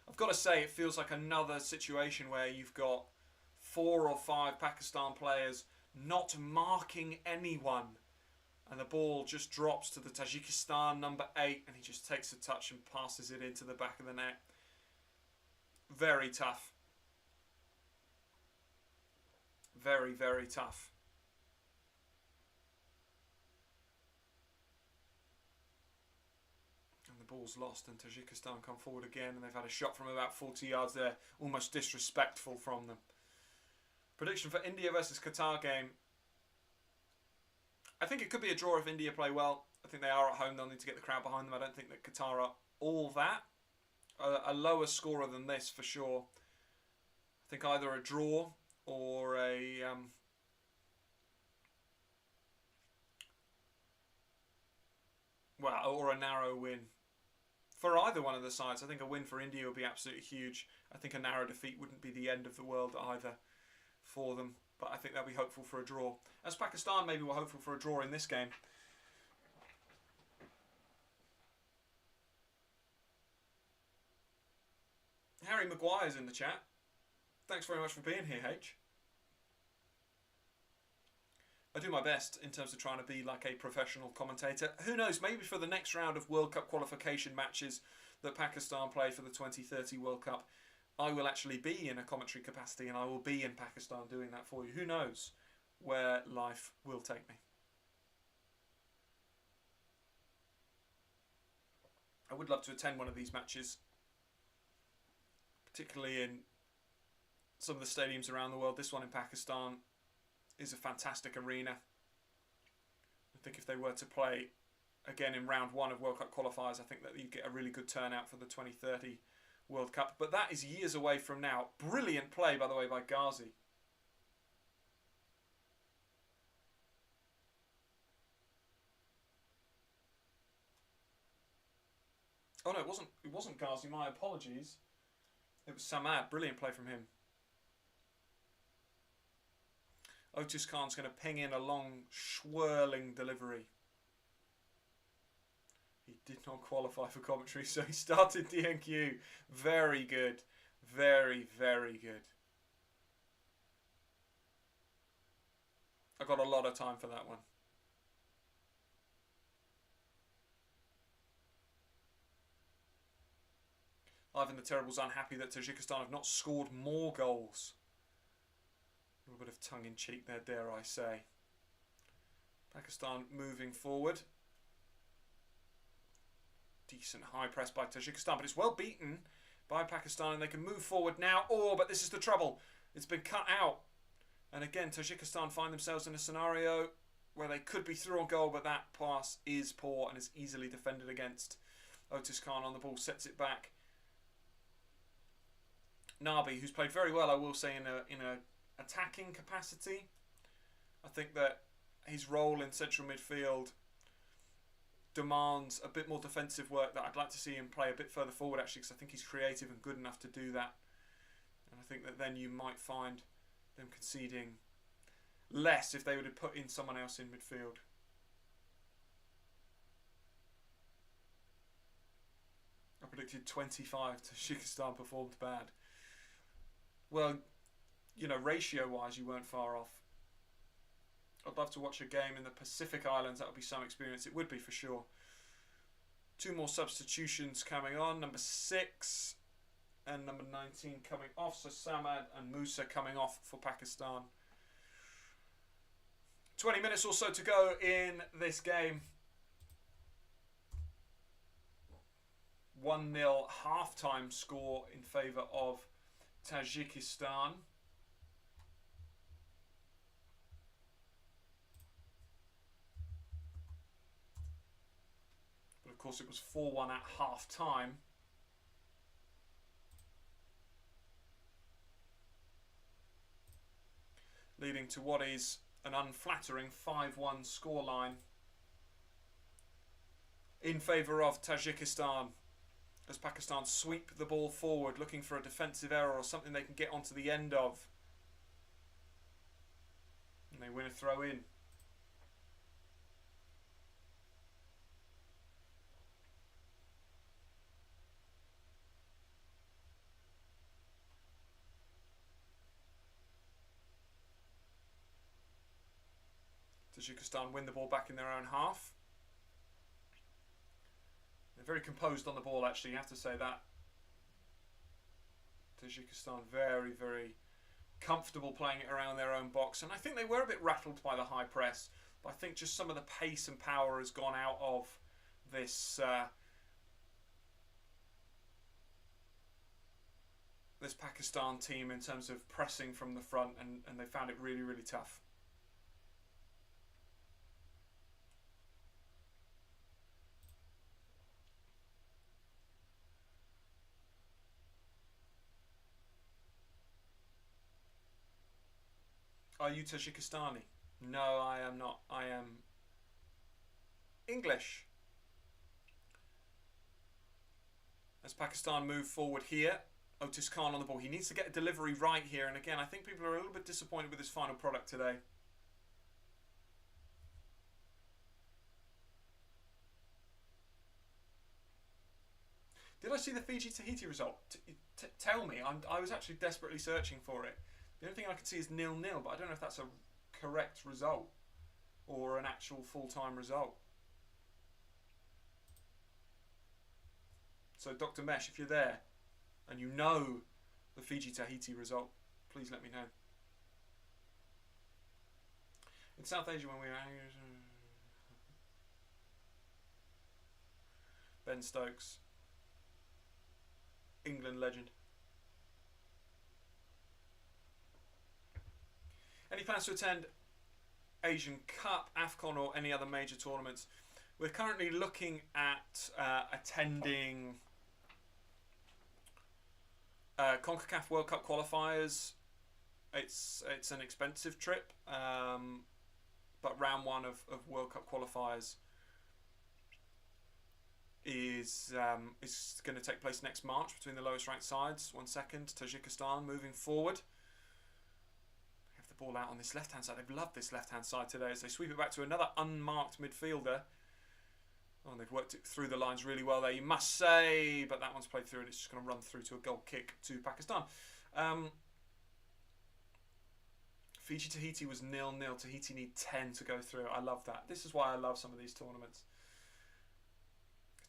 I've got to say, it feels like another situation where you've got 4 or 5 Pakistan players not marking anyone. And the ball just drops to the Tajikistan number 8, and he just takes a touch and passes it into the back of the net. Very tough. Very, very tough. Ball's lost and Tajikistan come forward again, and they've had a shot from about 40 yards there, almost disrespectful from them. Prediction for India versus Qatar game. I think it could be a draw if India play well. I think they are at home, they'll need to get the crowd behind them. I don't think that Qatar are all that. A lower scorer than this for sure. I think either a draw or a or a narrow win. For either one of the sides, I think a win for India would be absolutely huge. I think a narrow defeat wouldn't be the end of the world either for them. But I think they'll be hopeful for a draw. As Pakistan maybe were hopeful for a draw in this game. Harry Maguire's in the chat. Thanks very much for being here, H. I do my best in terms of trying to be like a professional commentator. Who knows, maybe for the next round of World Cup qualification matches that Pakistan play for the 2030 World Cup, I will actually be in a commentary capacity and I will be in Pakistan doing that for you. Who knows where life will take me. I would love to attend one of these matches, particularly in some of the stadiums around the world. This one in Pakistan is a fantastic arena. I think if they were to play again in round 1 of World Cup qualifiers, I think that you get a really good turnout for the 2030 World Cup. But that is years away from now. Brilliant play, by the way, by Ghazi. Oh no, it wasn't Ghazi, my apologies. It was Samad. Brilliant play from him. Otis Khan's going to ping in a long, swirling delivery. He did not qualify for commentary, so he started DNQ. Very good. Very, very good. I got a lot of time for that one. Ivan the Terrible's unhappy that Tajikistan have not scored more goals. A little bit of tongue-in-cheek there, dare I say. Pakistan moving forward. Decent high press by Tajikistan, but it's well beaten by Pakistan, and they can move forward now. Oh, but this is the trouble. It's been cut out. And again, Tajikistan find themselves in a scenario where they could be through on goal, but that pass is poor and is easily defended against. Otis Khan on the ball, sets it back. Nabi, who's played very well, I will say, in a attacking capacity. I think that his role in central midfield demands a bit more defensive work. That I'd like to see him play a bit further forward, actually, because I think he's creative and good enough to do that. And I think that then you might find them conceding less if they would have put in someone else in midfield. I predicted 25. Tajikistan performed bad. Well, you know, ratio-wise, you weren't far off. I'd love to watch a game in the Pacific Islands. That would be some experience. It would be, for sure. 2 more substitutions coming on. Number 6 and number 19 coming off. So Samad and Musa coming off for Pakistan. 20 minutes or so to go in this game. 1-0 half-time score in favour of Tajikistan. But of course it was 4-1 at half-time. Leading to what is an unflattering 5-1 scoreline in favour of Tajikistan, as Pakistan sweep the ball forward, looking for a defensive error or something they can get onto the end of. And they win a throw in. Tajikistan win the ball back in their own half. They're very composed on the ball, actually, you have to say that. Tajikistan very, very comfortable playing it around their own box. And I think they were a bit rattled by the high press. But I think just some of the pace and power has gone out of this this Pakistan team in terms of pressing from the front. And they found it really, really tough. Are you Tajikistani? No, I am not. I am English. As Pakistan move forward here, Otis Khan on the ball. He needs to get a delivery right here. And again, I think people are a little bit disappointed with his final product today. Did I see the Fiji-Tahiti result? Tell me. I was actually desperately searching for it. The only thing I can see is 0-0, but I don't know if that's a correct result or an actual full-time result. So Dr. Mesh, if you're there and you know the Fiji-Tahiti result, please let me know. In South Asia, when we were... Ben Stokes, England legend. Any plans to attend Asian Cup, AFCON or any other major tournaments? We're currently looking at attending CONCACAF World Cup Qualifiers. It's an expensive trip, but round one of World Cup Qualifiers is going to take place next March between the lowest ranked sides. 1 second, Tajikistan moving forward. They have the ball out on this left hand side. They've loved this left hand side today as they sweep it back to another unmarked midfielder. Oh, and they've worked it through the lines really well there, you must say, but that one's played through and it's just going to run through to a goal kick to Pakistan. Fiji Tahiti was 0-0. Tahiti need 10 to go through. I love that. This is why I love some of these tournaments.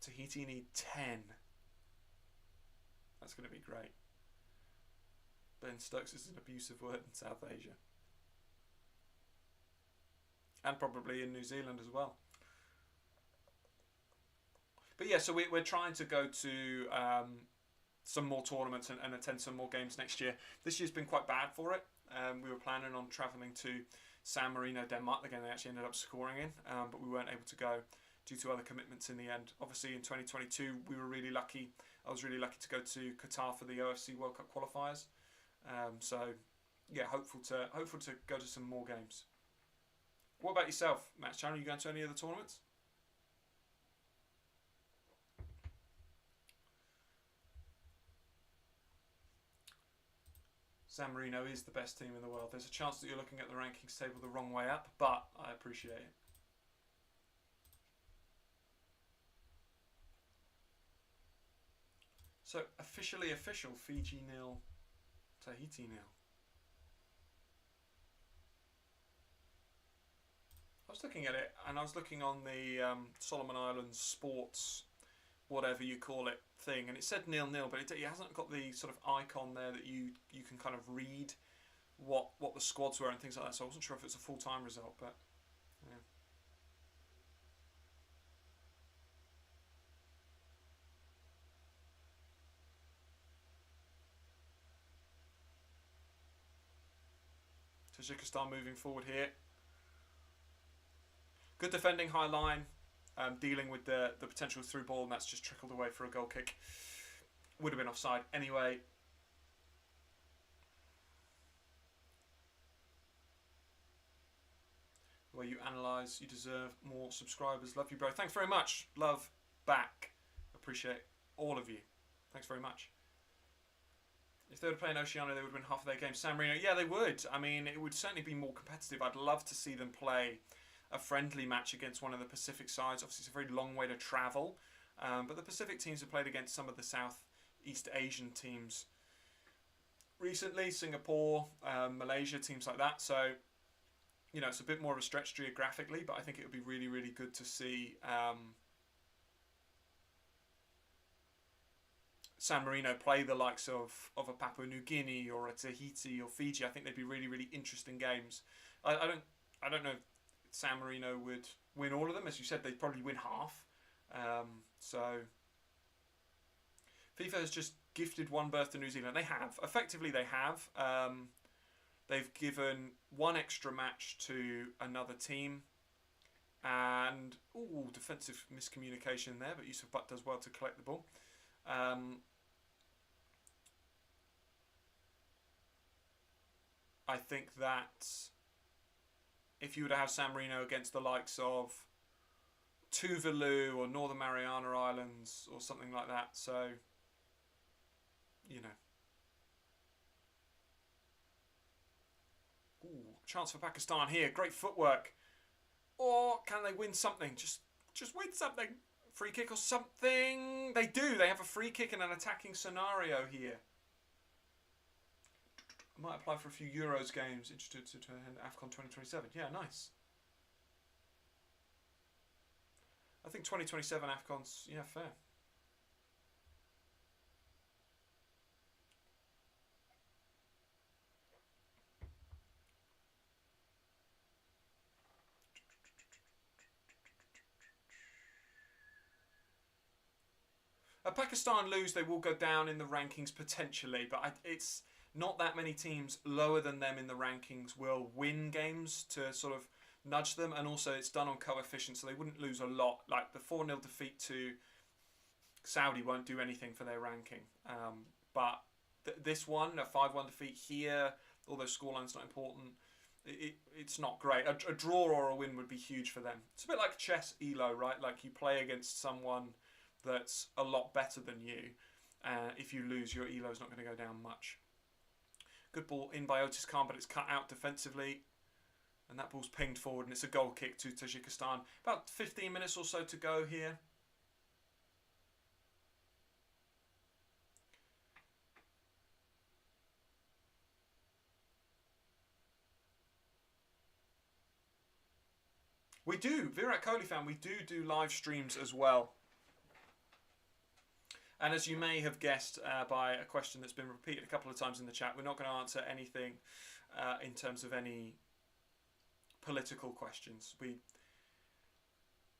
Tahiti need 10. That's going to be great. Ben Stokes is an abusive word in South Asia. And probably in New Zealand as well. But yeah, so we're trying to go to some more tournaments and attend some more games next year. This year's been quite bad for it. We were planning on travelling to San Marino, Denmark. Again, they actually ended up scoring in, but we weren't able to go due to other commitments in the end. Obviously, in 2022, we were really lucky. I was really lucky to go to Qatar for the AFC World Cup Qualifiers. So, yeah, hopeful to go to some more games. What about yourself, Matt Chan? Are you going to any other tournaments? San Marino is the best team in the world. There's a chance that you're looking at the rankings table the wrong way up, but I appreciate it. So, officially official, Fiji 0, Tahiti 0. I was looking at it, and I was looking on the Solomon Islands sports, whatever you call it, thing, and it said 0-0, but it hasn't got the sort of icon there that you can kind of read what the squads were and things like that, so I wasn't sure if it's a full-time result, but yeah. Tajikistan moving forward here. Good defending, high line, dealing with the potential through ball, and that's just trickled away for a goal kick. Would have been offside anyway. The way you analyse, you deserve more subscribers. Love you, bro. Thanks very much. Love back. Appreciate all of you. Thanks very much. If they were playing Oceania, they would win half of their games. San Marino, yeah, they would. I mean, it would certainly be more competitive. I'd love to see them play a friendly match against one of the Pacific sides. Obviously, it's a very long way to travel, but the Pacific teams have played against some of the Southeast Asian teams recently, Singapore, Malaysia, teams like that. So, you know, it's a bit more of a stretch geographically, but I think it would be really, really good to see San Marino play the likes of a Papua New Guinea or a Tahiti or Fiji. I think they'd be really, really interesting games. I don't know if San Marino would win all of them. As you said, they'd probably win half. So FIFA has just gifted one berth to New Zealand. They have. Effectively, they have. They've given one extra match to another team. And, ooh, defensive miscommunication there, but Yusuf Butt does well to collect the ball. I think that if you were to have San Marino against the likes of Tuvalu or Northern Mariana Islands or something like that, so, you know. Ooh, chance for Pakistan here. Great footwork. Or can they win something? Just win something. Free kick or something. They do. They have a free kick in an attacking scenario here. I might apply for a few Euros games. Interested to attend AFCON 2027. Yeah, nice. I think 2027 AFCON's, yeah, fair. Pakistan lose, they will go down in the rankings potentially, but it's not that many teams lower than them in the rankings will win games to sort of nudge them, and also it's done on coefficient, so they wouldn't lose a lot. Like the 4-0 defeat to Saudi won't do anything for their ranking, but this one, a 5-1 defeat here, although scoreline's not important, it's not great. A draw or a win would be huge for them. It's a bit like chess ELO, right? Like you play against someone that's a lot better than you. If you lose, your ELO's not going to go down much. Good ball in by Otis Khan, but it's cut out defensively. And that ball's pinged forward, and it's a goal kick to Tajikistan. About 15 minutes or so to go here. We do, Virat Kohli fan, we do live streams as well. And as you may have guessed by a question that's been repeated a couple of times in the chat, we're not going to answer anything in terms of any political questions. We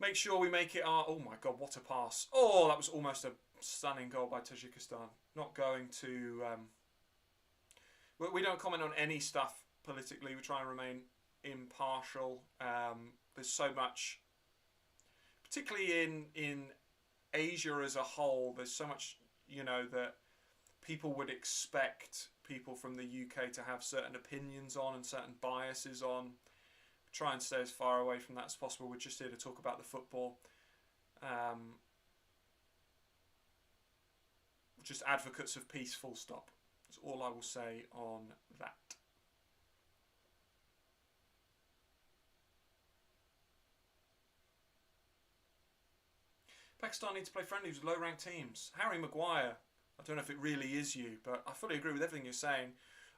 make sure we make it our... Oh my God, what a pass. Oh, that was almost a stunning goal by Tajikistan. Not going to... we don't comment on any stuff politically. We try and remain impartial. There's so much, particularly in Asia as a whole, there's so much, you know, that people would expect people from the UK to have certain opinions on and certain biases on. Try and stay as far away from that as possible. We're just here to talk about the football. Just advocates of peace, full stop. That's all I will say on that. Pakistan need to play friendlies with low-ranked teams. Harry Maguire, I don't know if it really is you, but I fully agree with everything you're saying.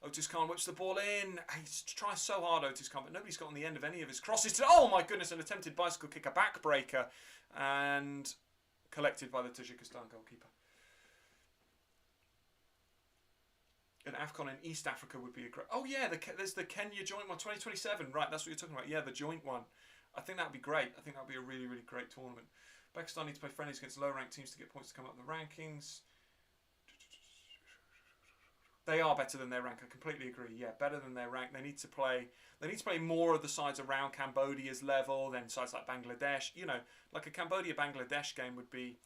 Otis Khan whips the ball in. He's trying so hard, Otis Khan, but nobody's got on the end of any of his crosses today. Oh my goodness, an attempted bicycle kick, a backbreaker, and collected by the Tajikistan goalkeeper. An AFCON in East Africa would be a great... Oh yeah, there's the Kenya joint one, 2027. Right, that's what you're talking about. Yeah, the joint one. I think that would be great. I think that would be a really, really great tournament. Pakistan need to play friendlies against low-ranked teams to get points to come up in the rankings. They are better than their rank. I completely agree. Yeah, better than their rank. They need to play. They need to play more of the sides around Cambodia's level than sides like Bangladesh. You know, like a Cambodia-Bangladesh game would be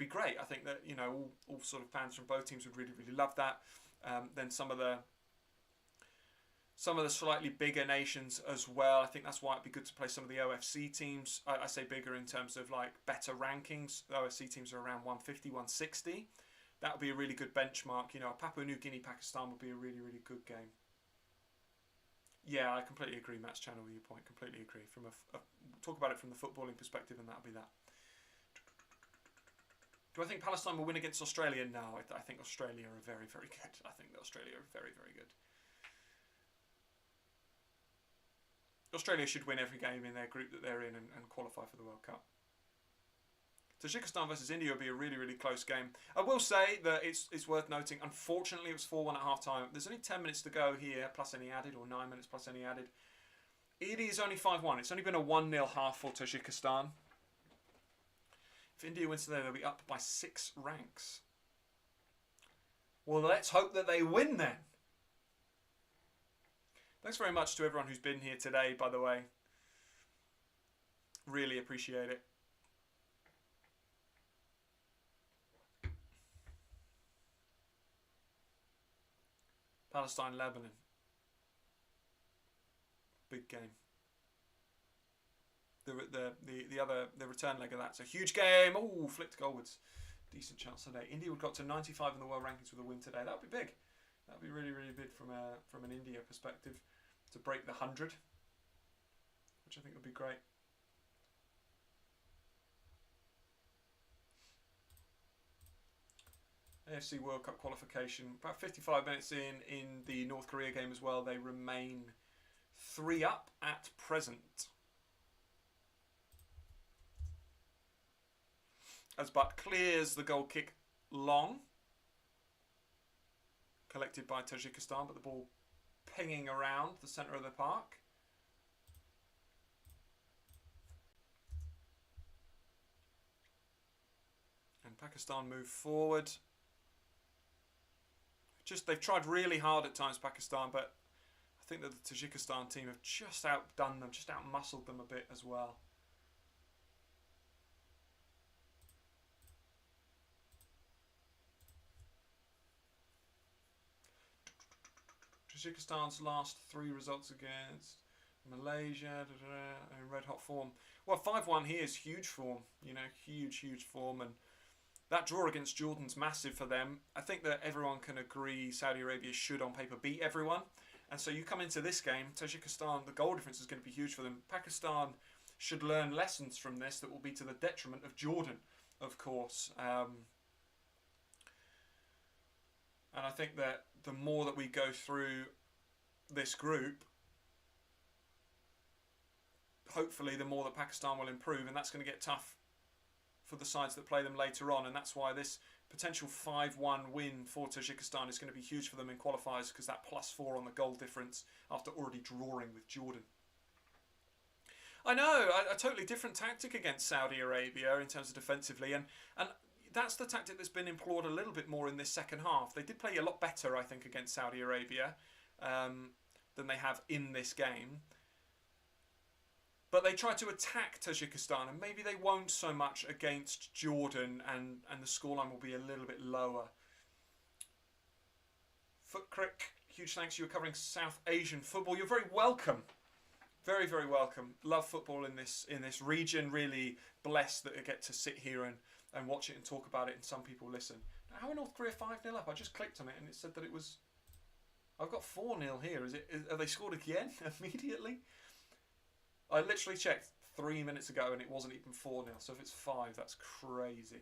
great. I think that, you know, all sort of fans from both teams would really, really love that. Then some of the slightly bigger nations as well. I think that's why it'd be good to play some of the OFC teams. I say bigger in terms of like better rankings. The OFC teams are around 150, 160. That would be a really good benchmark. You know, Papua New Guinea, Pakistan would be a really, really good game. Yeah, I completely agree, Matt's channel with your point. Completely agree. From talk about it from the footballing perspective, and that'll be that. Do I think Palestine will win against Australia? No, I think Australia are very, very good. I think that Australia are very, very good. Australia should win every game in their group that they're in and qualify for the World Cup. Tajikistan versus India will be a really, really close game. I will say that it's worth noting, unfortunately, it was 4-1 at half-time. There's only 10 minutes to go here, plus any added, or 9 minutes plus any added. It is only 5-1. It's only been a 1-0 half for Tajikistan. If India wins today, they'll be up by 6 ranks. Well, let's hope that they win then. Thanks very much to everyone who's been here today, by the way. Really appreciate it. Palestine, Lebanon. Big game. The return leg of that's a huge game. Oh, flicked goalwards. Decent chance today. India would got to 95 in the world rankings with a win today. That would be big. That would be really, really big from an India perspective to break the 100, which I think would be great. AFC World Cup Qualification. About 55 minutes in the North Korea game as well. They remain 3 up at present. As Butt clears the goal kick long. Collected by Tajikistan, but the ball pinging around the centre of the park. And Pakistan move forward. They've tried really hard at times, Pakistan, but I think that the Tajikistan team have just outdone them, just outmuscled them a bit as well. Tajikistan's last 3 results against Malaysia, in red hot form. Well, 5-1 here is huge form, you know, huge form, and that draw against Jordan's massive for them. I think that everyone can agree Saudi Arabia should, on paper, beat everyone. And so you come into this game, Tajikistan, the goal difference is going to be huge for them. Pakistan should learn lessons from this that will be to the detriment of Jordan, of course. And I think that the more that we go through this group, hopefully the more that Pakistan will improve, and that's going to get tough for the sides that play them later on, and that's why this potential 5-1 win for Tajikistan is going to be huge for them in qualifiers, because that +4 on the goal difference after already drawing with Jordan. I know, a totally different tactic against Saudi Arabia in terms of defensively, and that's the tactic that's been employed a little bit more in this second half. They did play a lot better, I think, against Saudi Arabia than they have in this game. But they try to attack Tajikistan, and maybe they won't so much against Jordan, and the scoreline will be a little bit lower. Footcrick, huge thanks. You're covering South Asian football. You're very welcome. Very, very welcome. Love football in this region. Really blessed that I get to sit here and watch it and talk about it, and some people listen. How are North Korea 5-0 up? I just clicked on it and it said that it was... I've got 4-0 here. Have they scored again immediately? I literally checked 3 minutes ago and it wasn't even 4-0. So if it's 5, that's crazy.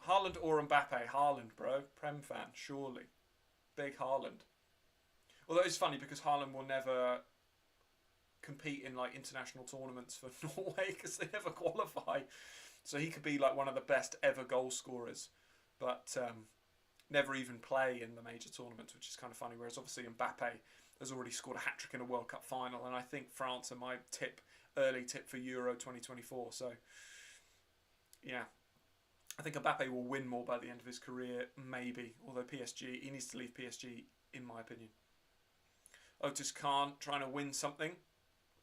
Haaland or Mbappe? Haaland, bro. Prem fan, surely. Big Haaland. Although it's funny because Haaland will never compete in like international tournaments for Norway because they never qualify. So he could be like one of the best ever goal scorers, but never even play in the major tournaments, which is kind of funny. Whereas obviously Mbappe has already scored a hat-trick in a World Cup final, and I think France are my early tip for Euro 2024. So yeah, I think Mbappe will win more by the end of his career, maybe. Although PSG, he needs to leave PSG, in my opinion. Otis Khan trying to win something.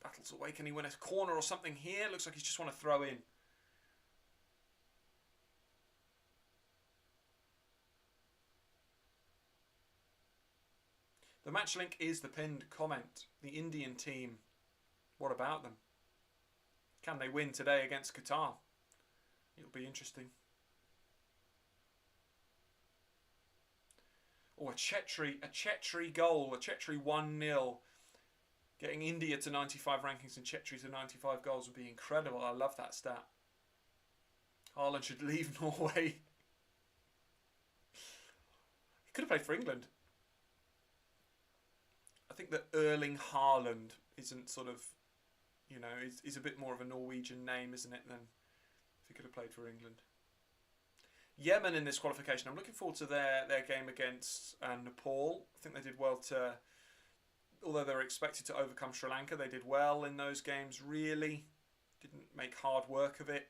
Battles away. Can he win a corner or something here? Looks like he's just want to throw in. The match link is the pinned comment. The Indian team. What about them? Can they win today against Qatar? It'll be interesting. Oh, a Chetri goal. A Chetri 1-0. Getting India to 95 rankings and Chetri to 95 goals would be incredible. I love that stat. Haaland should leave Norway. He could have played for England. I think that Erling Haaland isn't sort of, you know, is a bit more of a Norwegian name, isn't it, than if he could have played for England. Yemen in this qualification. I'm looking forward to their game against Nepal. I think they did well to... Although they were expected to overcome Sri Lanka, they did well in those games, really. Didn't make hard work of it.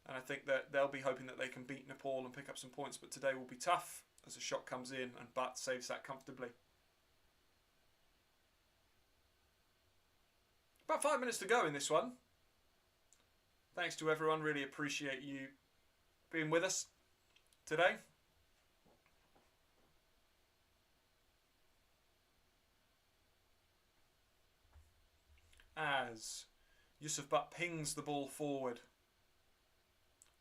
And I think that they'll be hoping that they can beat Nepal and pick up some points. But today will be tough as a shot comes in and Butt saves that comfortably. About 5 minutes to go in this one. Thanks to everyone. Really appreciate you being with us today. As Yusuf Butt pings the ball forward.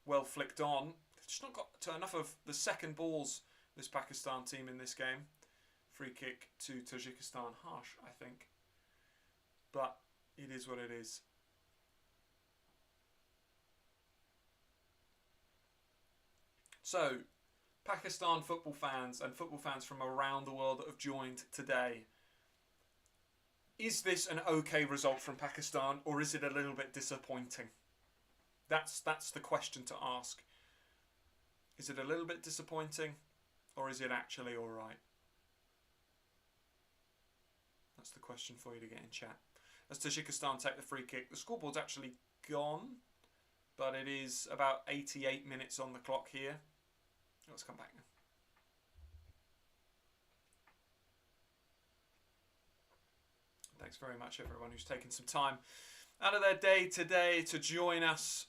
Well flicked on. They've just not got to enough of the second balls, this Pakistan team in this game. Free kick to Tajikistan. Harsh, I think. But it is what it is. So, Pakistan football fans and football fans from around the world that have joined today. Is this an okay result from Pakistan, or is it a little bit disappointing? That's the question to ask. Is it a little bit disappointing, or is it actually all right? That's the question for you to get in chat. As Tajikistan take the free kick, the scoreboard's actually gone, but it is about 88 minutes on the clock here. Let's come back now. Thanks very much, everyone who's taken some time out of their day today to join us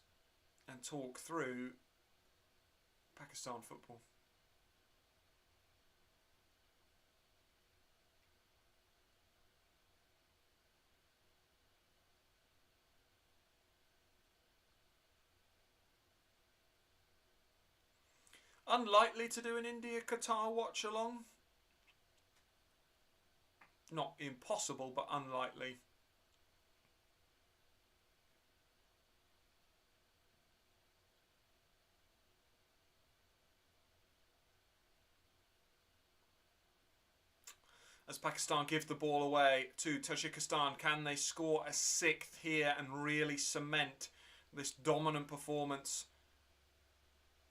and talk through Pakistan football. Unlikely to do an India-Qatar watch-along. Not impossible, but unlikely. As Pakistan give the ball away to Tajikistan, can they score a sixth here and really cement this dominant performance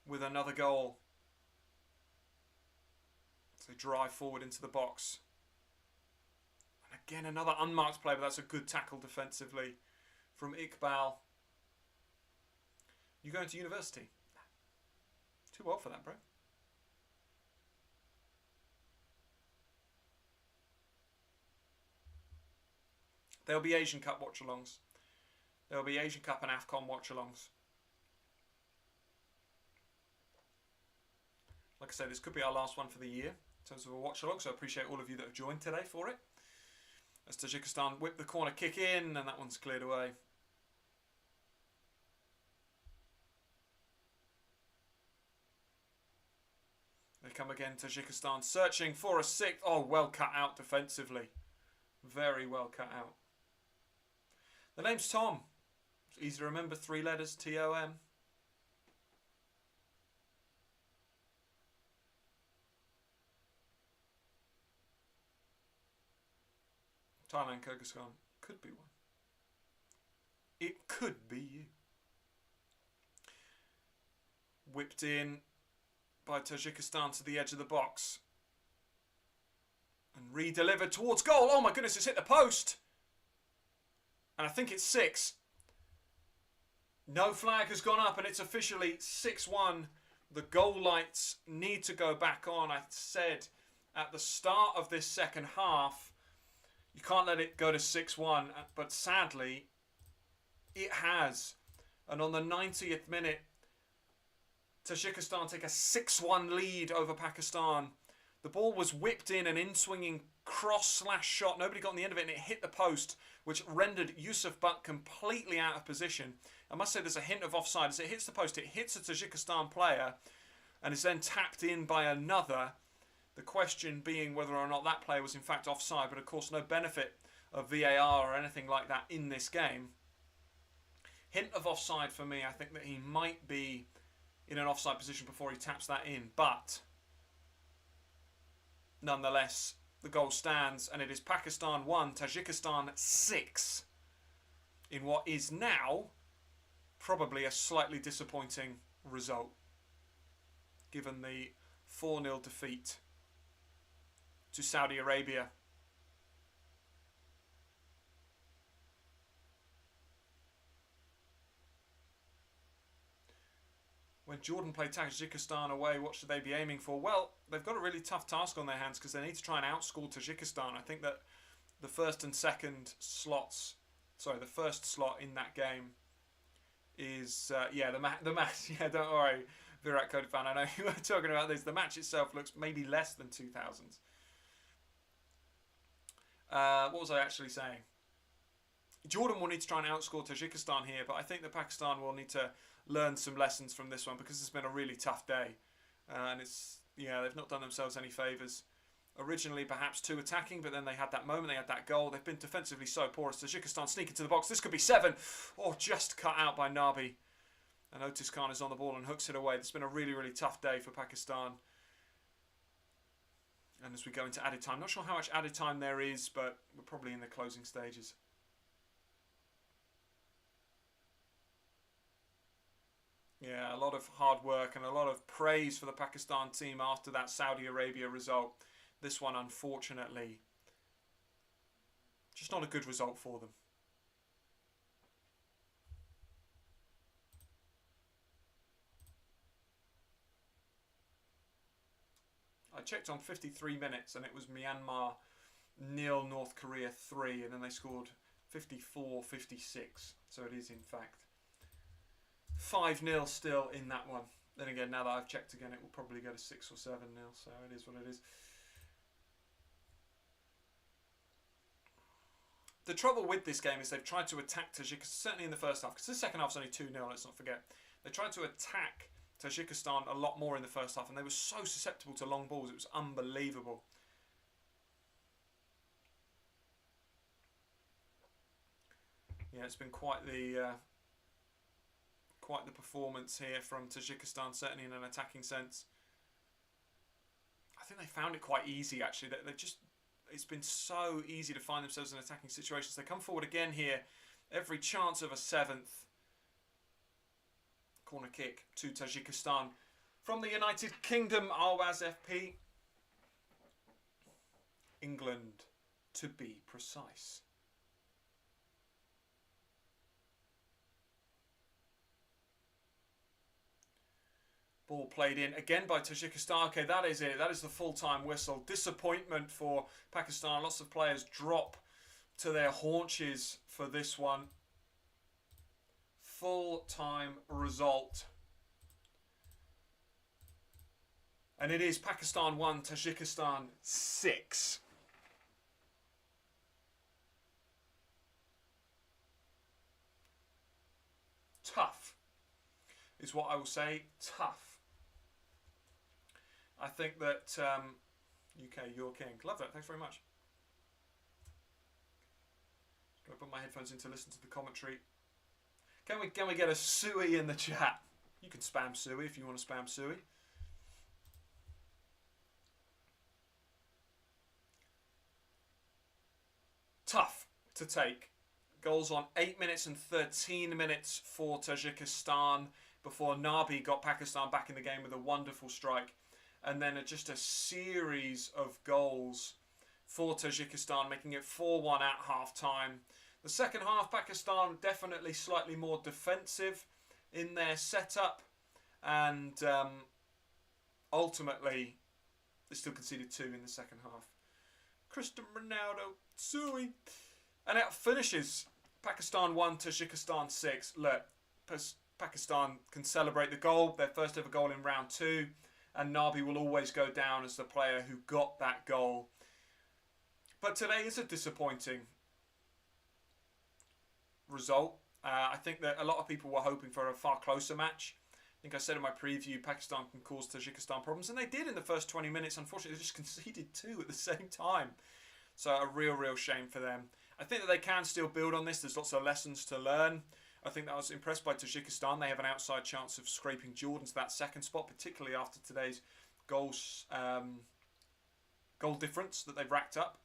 with another goal? So they drive forward into the box. And again, another unmarked play, but that's a good tackle defensively from Iqbal. You going to university? Too old for that, bro. There'll be Asian Cup watch-alongs. There'll be Asian Cup and AFCON watch-alongs. Like I say, this could be our last one for the year in terms of a watch-along, so I appreciate all of you that have joined today for it. As Tajikistan whip the corner kick in, and that one's cleared away. They come again, Tajikistan searching for a sixth. Oh, well cut out defensively. Very well cut out. The name's Tom. It's easy to remember, 3 letters, T-O-M. Thailand, Kyrgyzstan. Could be one. It could be you. Whipped in by Tajikistan to the edge of the box. And re-delivered towards goal. Oh my goodness, it's hit the post. And I think it's 6. No flag has gone up and it's officially 6-1. The goal lights need to go back on. I said at the start of this second half, you can't let it go to 6-1. But sadly, it has. And on the 90th minute, Tajikistan take a 6-1 lead over Pakistan. The ball was whipped in an in-swinging cross/shot. Nobody got on the end of it and it hit the post, which rendered Yusuf Butt completely out of position. I must say there's a hint of offside. As it hits the post, it hits a Tajikistan player and is then tapped in by another. The question being whether or not that player was in fact offside, but of course no benefit of VAR or anything like that in this game. Hint of offside for me. I think that he might be in an offside position before he taps that in, but nonetheless, the goal stands, and it is Pakistan 1, Tajikistan 6, in what is now probably a slightly disappointing result, given the 4-0 defeat to Saudi Arabia. When Jordan played Tajikistan away, what should they be aiming for? Well, they've got a really tough task on their hands because they need to try and outscore Tajikistan. I think that the first and second slots, the first slot in that game is, the match. Yeah, don't worry, Virat Kohli fan, I know you were talking about this. The match itself looks maybe less than 2000s. What was I actually saying? Jordan will need to try and outscore Tajikistan here, but I think that Pakistan will need to learn some lessons from this one because it's been a really tough day. And they've not done themselves any favours. Originally perhaps too attacking, but then they had that moment, they had that goal. They've been defensively so poor as Tajikistan sneak into the box. This could be 7. Oh, just cut out by Nabi. And Otis Khan is on the ball and hooks it away. It's been a really, really tough day for Pakistan. And as we go into added time, not sure how much added time there is, but we're probably in the closing stages. Yeah, a lot of hard work and a lot of praise for the Pakistan team after that Saudi Arabia result. This one, unfortunately, just not a good result for them. I checked on 53 minutes and it was Myanmar nil, North Korea 3, and then they scored 54-56. So it is in fact 5-0 still in that one. Then again, now that I've checked again, it will probably go to 6 or 7-0. So it is what it is. The trouble with this game is they've tried to attack Tajikistan, certainly in the first half, because the second half's only 2-0, let's not forget. They tried to attack Tajikistan a lot more in the first half, and they were so susceptible to long balls. It was unbelievable. Yeah, it's been quite the performance here from Tajikistan, certainly in an attacking sense. I think they found it quite easy, actually. They just, it's been so easy to find themselves in attacking situations. They come forward again here. Every chance of a 7th corner kick to Tajikistan. From the United Kingdom, Alwaz FP. England, to be precise. Ball played in again by Tajikistan. Okay, that is it. That is the full-time whistle. Disappointment for Pakistan. Lots of players drop to their haunches for this one. Full-time result. And it is Pakistan 1, Tajikistan 6. Tough is what I will say. Tough. I think that UK, you're king. Love that. Thanks very much. Going to put my headphones in to listen to the commentary. Can we get a Suey in the chat? You can spam Suey if you want to spam Suey. Tough to take. Goals on 8 minutes and 13 minutes for Tajikistan before Nabi got Pakistan back in the game with a wonderful strike. And then just a series of goals for Tajikistan, making it 4-1 at half-time. The second half, Pakistan definitely slightly more defensive in their setup. And ultimately, they still conceded 2 in the second half. Cristiano Ronaldo, Sui. And it finishes Pakistan 1, Tajikistan 6. Look, Pakistan can celebrate the goal, their first ever goal in round 2. And Nabi will always go down as the player who got that goal. But today is a disappointing result. I think that a lot of people were hoping for a far closer match. I think I said in my preview, Pakistan can cause Tajikistan problems. And they did in the first 20 minutes. Unfortunately, they just conceded 2 at the same time. So a real shame for them. I think that they can still build on this. There's lots of lessons to learn. I think that I was impressed by Tajikistan. They have an outside chance of scraping Jordan to that second spot, particularly after today's goal difference that they've racked up.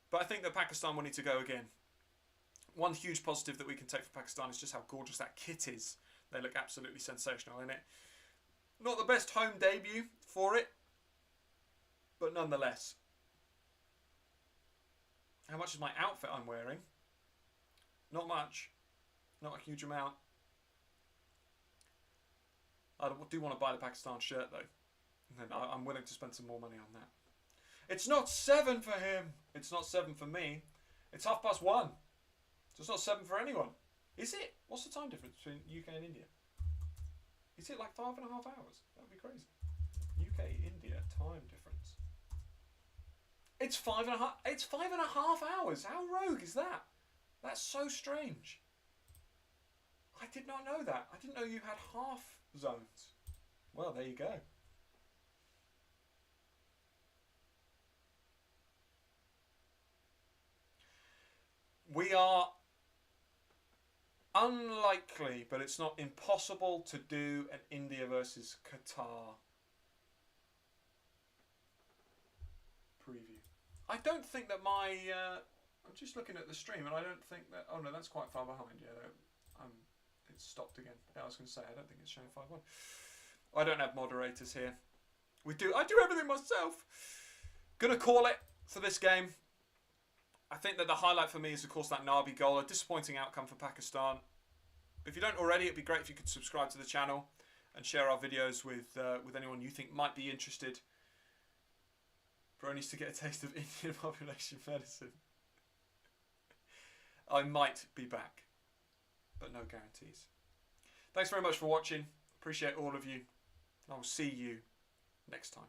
But I think that Pakistan will need to go again. One huge positive that we can take for Pakistan is just how gorgeous that kit is. They look absolutely sensational in it. Not the best home debut for it, but nonetheless. How much is my outfit I'm wearing? Not much. Not a huge amount. I do want to buy the Pakistan shirt though. And then I'm willing to spend some more money on that. It's not 7 for him. It's not 7 for me. It's 1:30. So it's not 7 for anyone. Is it? What's the time difference between UK and India? Is it like 5.5 hours? That would be crazy. UK, India, time difference. It's 5.5. It's 5.5 hours. How rogue is that? That's so strange. I did not know that. I didn't know you had half zones. Well, there you go. We are unlikely, but it's not impossible to do an India versus Qatar preview. I don't think that my... I'm just looking at the stream and I don't think that... Oh no, that's quite far behind. Yeah, it's stopped again. Yeah, I was going to say, I don't think it's showing 5-1. I don't have moderators here. I do everything myself. Gonna call it for this game. I think that the highlight for me is, of course, that Nabi goal. A disappointing outcome for Pakistan. If you don't already, it'd be great if you could subscribe to the channel and share our videos with anyone you think might be interested. Bronies to get a taste of Indian population medicine. I might be back, but no guarantees. Thanks very much for watching. Appreciate all of you. I will see you next time.